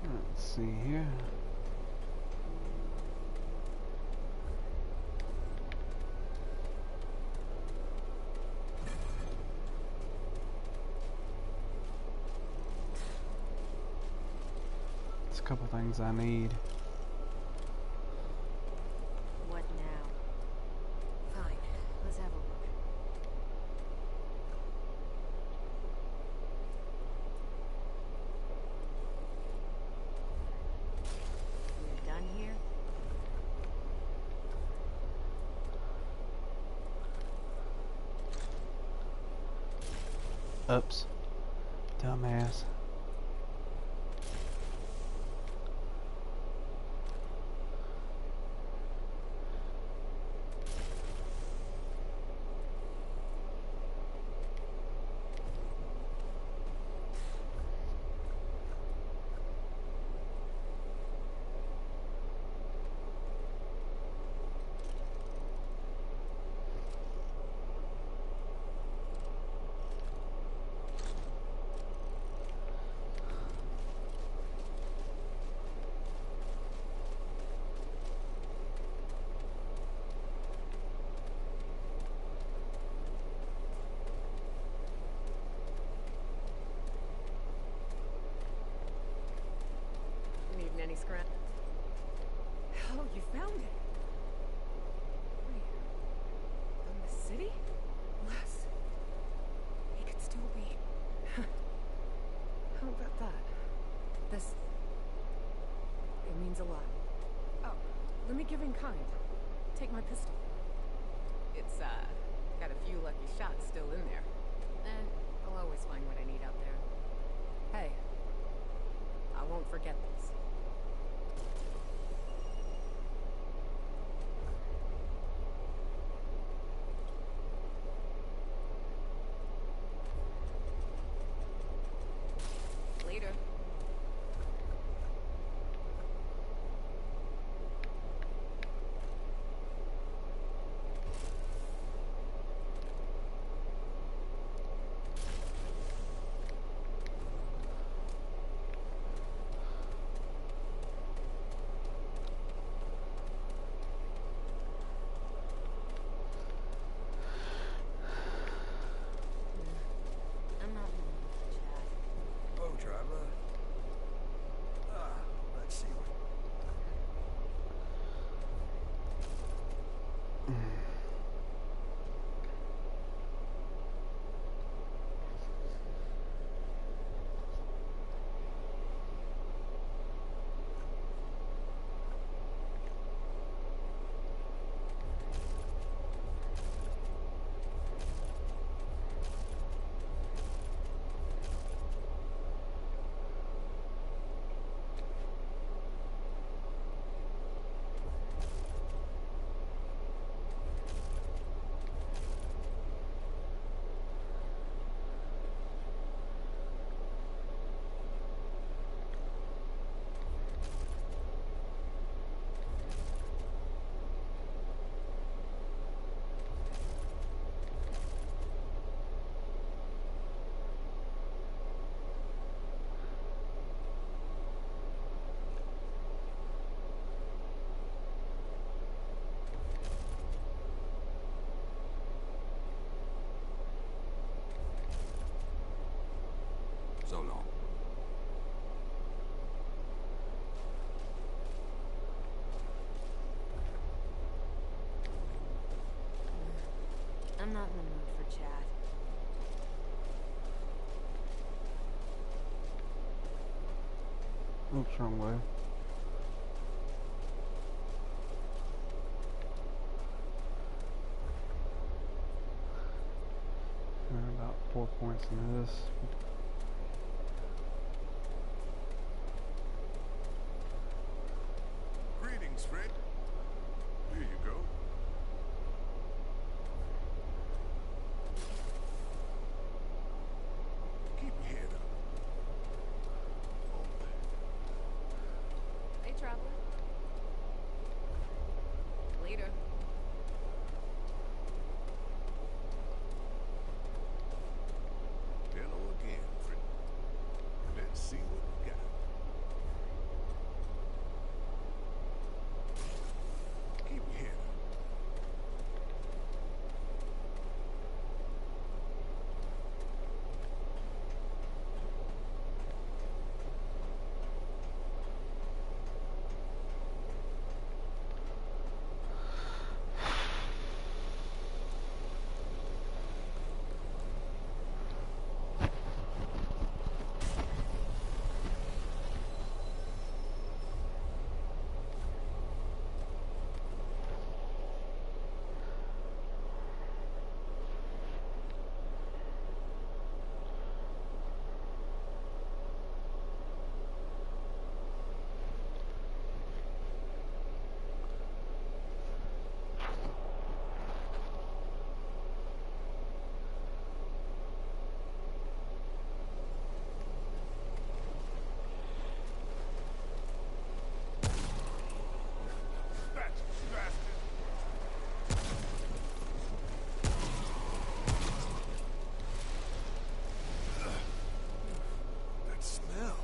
Let's see here. There's a couple things I need. What now? Fine, let's have a look. We're done here? Oops. Dumbass. Needing any scrap? Oh, you found it. Wait. From the city? Les. He could still be. How about that? This. It means a lot. Oh, let me give in kind. Take my pistol. It's, got a few lucky shots still in there. I'll always find what I need out there. Hey. I won't forget this. Later. I'm not in the mood for chat. Oh, traveler. Let's see what... So long. I'm not in the mood for chat. Oops, wrong way. 4 points in this. Greetings, friend. Here you go. Keep your head up. Only. Hey, traveler. Later. Hello again, friend. Let's see what we got. Keep your head up. That smell.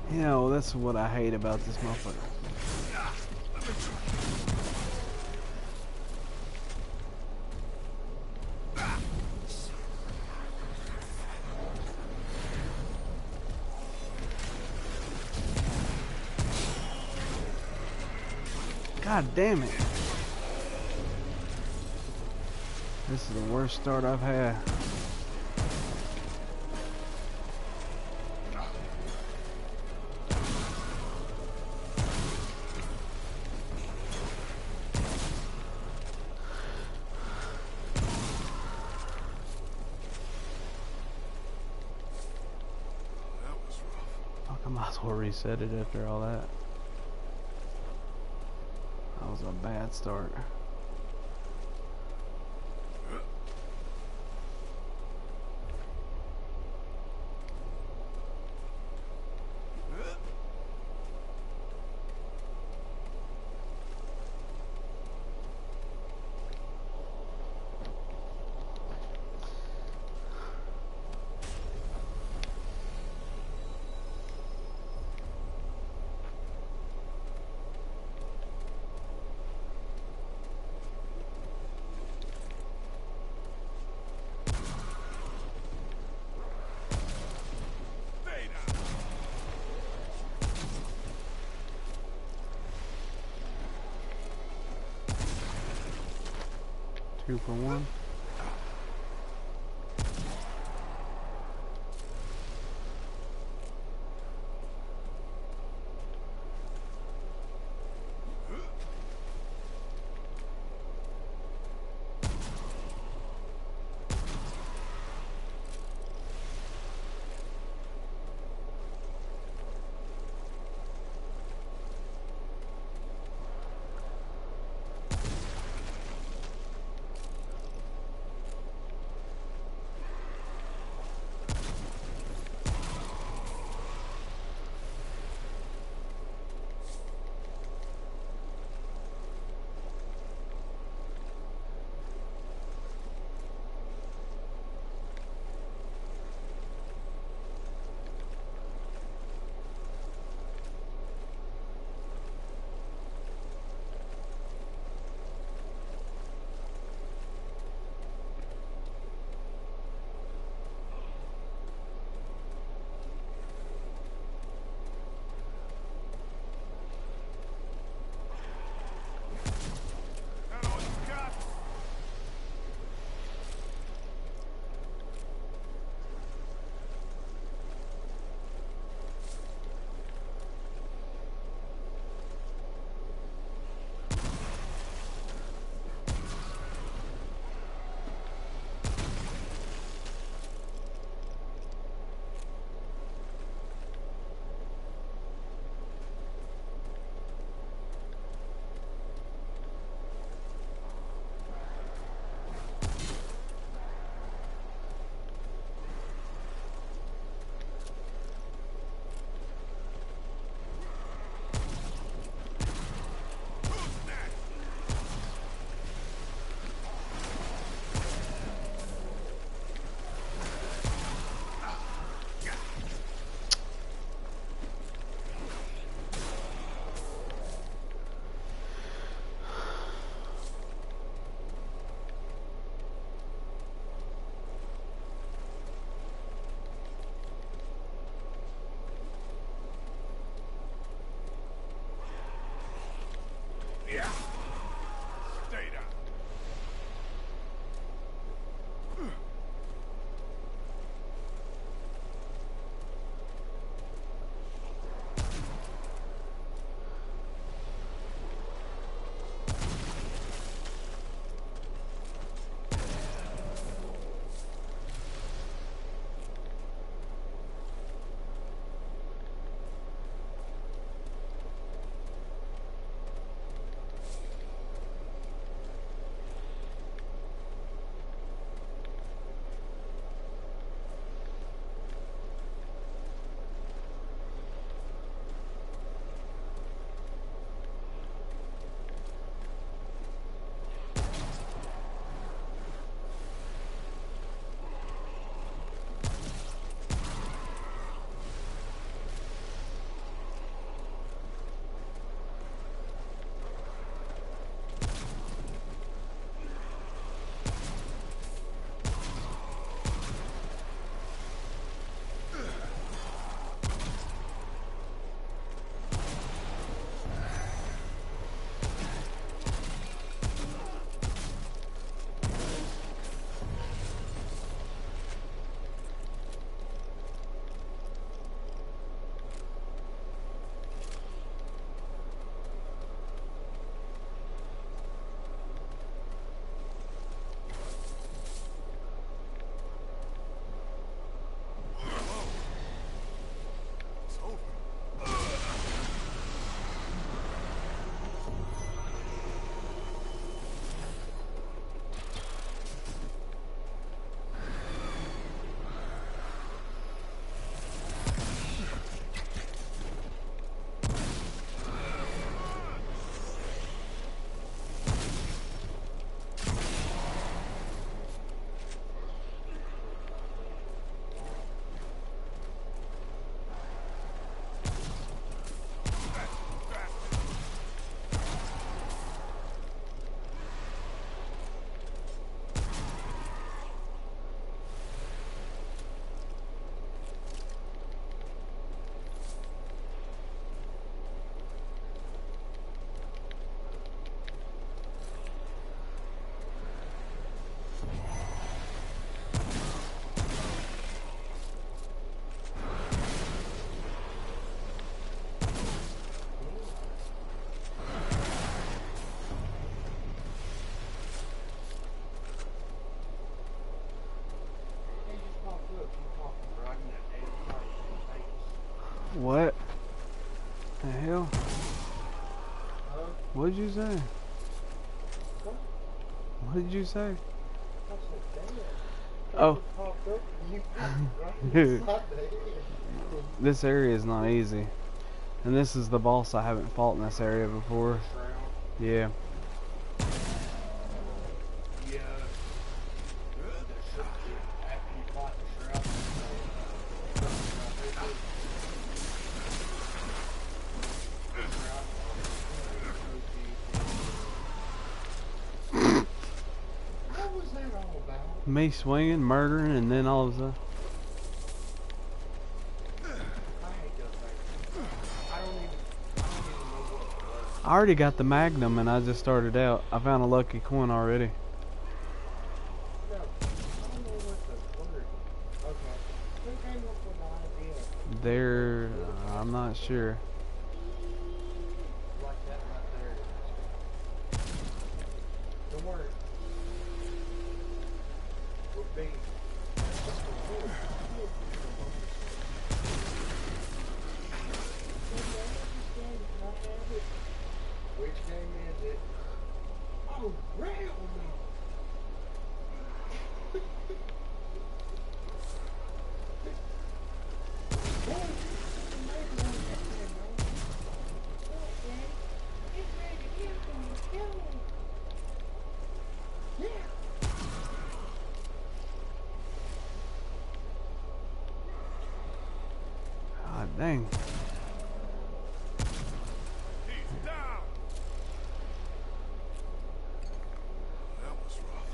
You know, that's what I hate about this motherfucker. God damn it. This is the worst start I've had. That was rough. Fuck, I might as well reset it after all that. That was a bad start. 2 for 1. What did you say? What? What did you say? I said, damn. Oh. It popped up and you right inside the head. This area is not easy. And this is the boss I haven't fought in this area before. Shroud. Yeah. Yeah. After you fight the shroud, what was that all about? Me swinging, murdering, and then all of a sudden. I hate those things. I don't even know what it was. I already got the Magnum and I just started out. I found a lucky coin already. No, I don't know what the word is. Okay. Who came up with the idea? There, I'm not sure. Like that right there. The word would be just a word. Which game is it? Oh, Remenent! God dang. He's down. That was rough.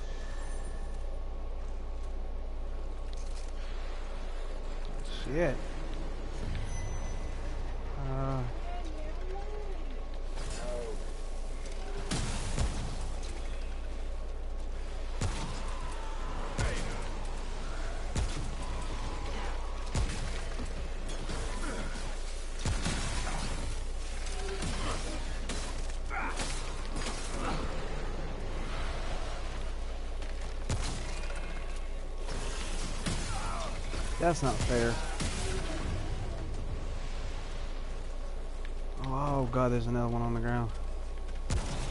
Shit. That's not fair. Oh god, there's another one on the ground.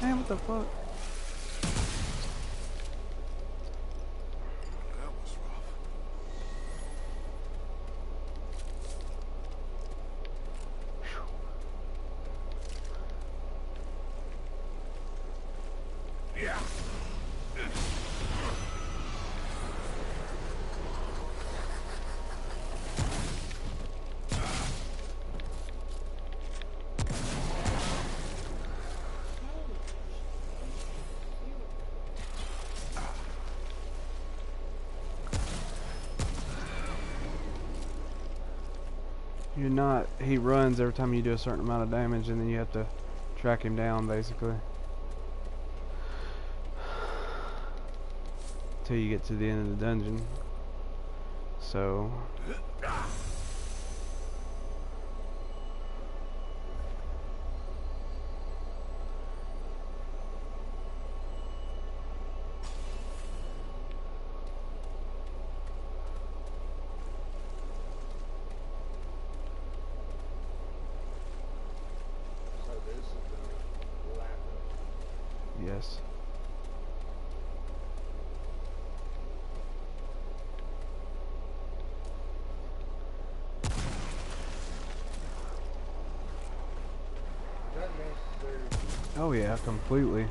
Man, what the fuck? That was rough. Yeah. You're not, he runs every time you do a certain amount of damage and then you have to track him down basically. Till you get to the end of the dungeon. So So this is the lapis. yes. Is that necessary? Oh yeah, completely.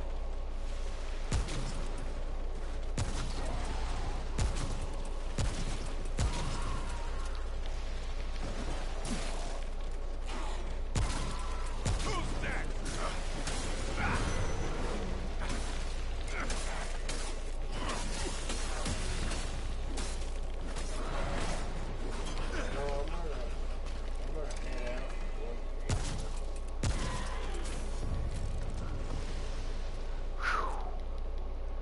No, I'm gonna head out.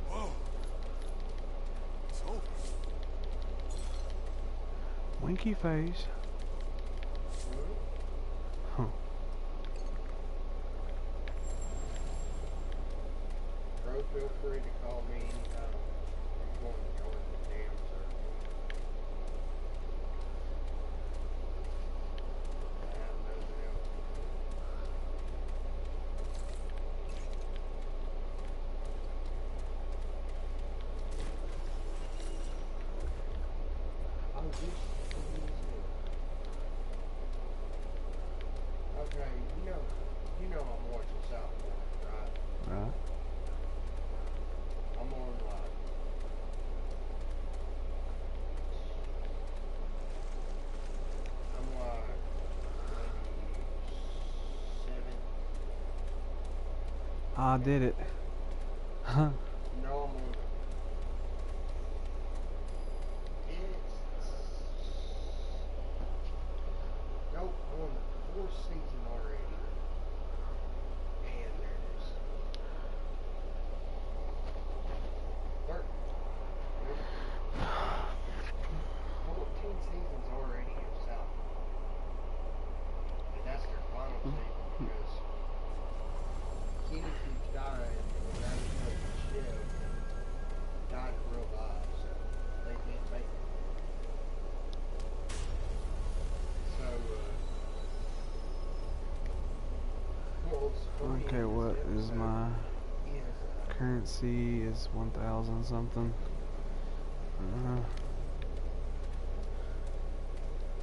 Whoa. It's over. Winky face. Huh. Bro, feel free to call me anytime you want to join the damn circle. I have nothing else I did it. Huh. No, I'm on it's... Nope, I'm on the 4th season already. And there it is. 13. 14 seasons already of South. And that's their final season because Kenny keeps dying and the guy who's playing the ship died in real life, so they can't make it. So, what's funny Okay, what this is episode my is, currency? Is 1,000 something.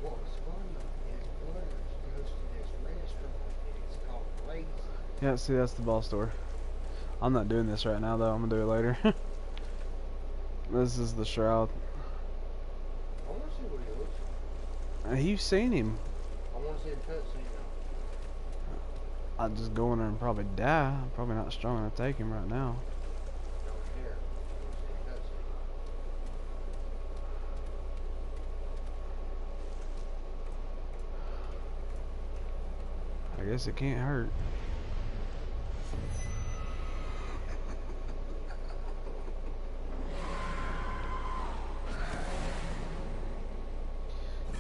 what was funny is Butters goes to this restaurant and it's called Lazy. Yeah, see, that's the ball store. I'm not doing this right now, though. I'm gonna do it later. This is the shroud. I want to see what he looks like. You've seen him. I want to see a cutscene I'd just go in there and probably die. I'm probably not strong enough to take him right now. don't care. I want to see a cutscene. I guess it can't hurt.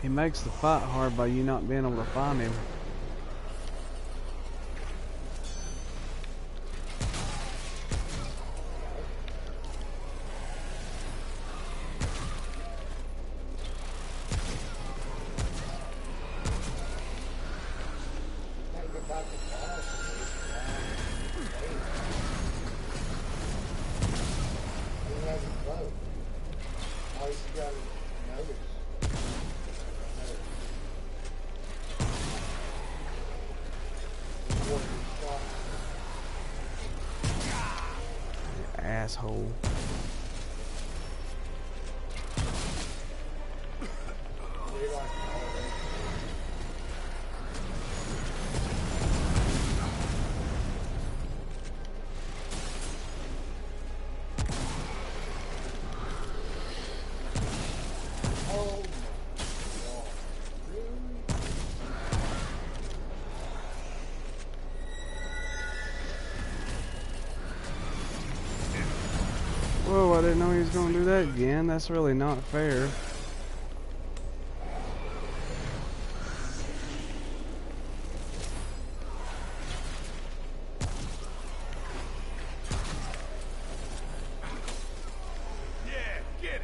He makes the fight hard by you not being able to find him. Think about the boss of this guy. He has a boat. All you gotta notice. Asshole. Oh my God. Really? Whoa, I didn't know he was gonna do that again. That's really not fair. Yeah, get it.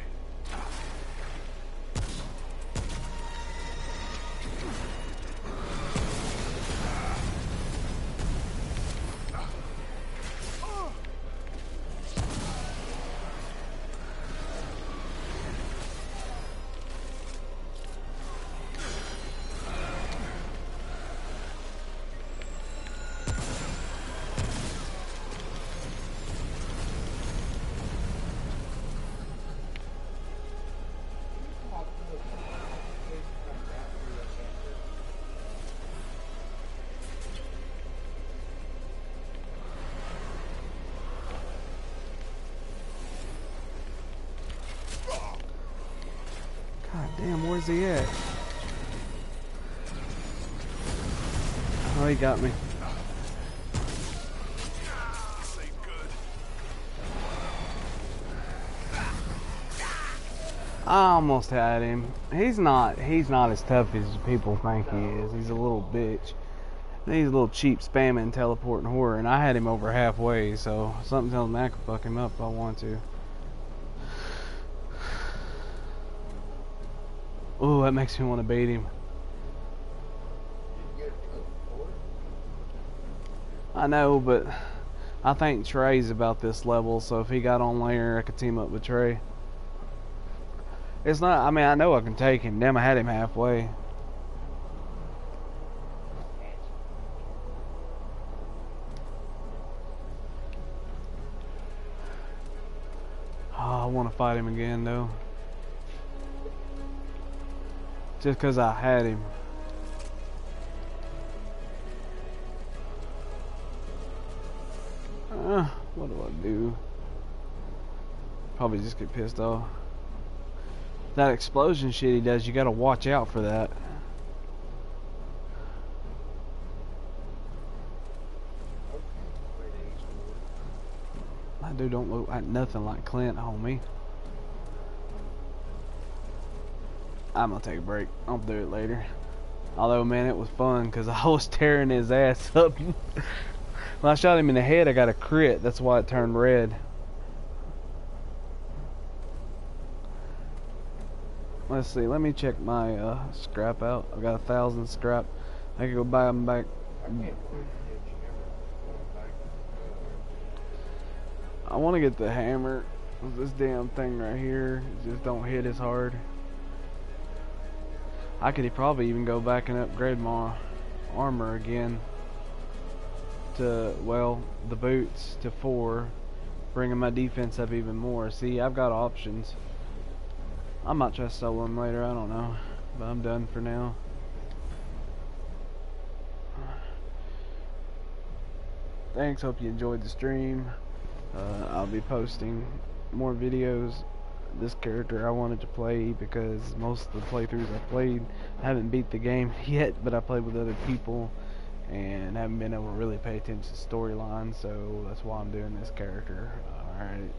God damn, where's he at? Oh, he got me. This ain't good. I almost had him. He's not as tough as people think he is. He's a little bitch. He's a little cheap spamming teleporting horror, and I had him over halfway, so something tells me I could fuck him up if I want to. Ooh, that makes me want to bait him. I know, but I think Trey's about this level, so if he got on later, I could team up with Trey. It's not, I mean, I know I can take him. Damn, I had him halfway. Oh, I want to fight him again, though. Just because I had him. What do I do? Probably just get pissed off. That explosion shit he does, you gotta watch out for that. That dude don't look like nothing like Clint, homie. I'm gonna take a break. I'll do it later. Although, man, it was fun because I was tearing his ass up. When I shot him in the head, I got a crit. That's why it turned red. Let's see. Let me check my scrap out. I've got 1,000 scrap. I can go buy them back. I want to get the hammer. This damn thing right here just don't hit as hard. I could probably even go back and upgrade my armor again to, well, the boots to 4, bringing my defense up even more. See, I've got options. I might try to solo them later, I don't know, but I'm done for now. Thanks, hope you enjoyed the stream. I'll be posting more videos. This character I wanted to play because most of the playthroughs I played, I haven't beat the game yet, but I played with other people and haven't been able to really pay attention to storyline, so that's why I'm doing this character. Alright.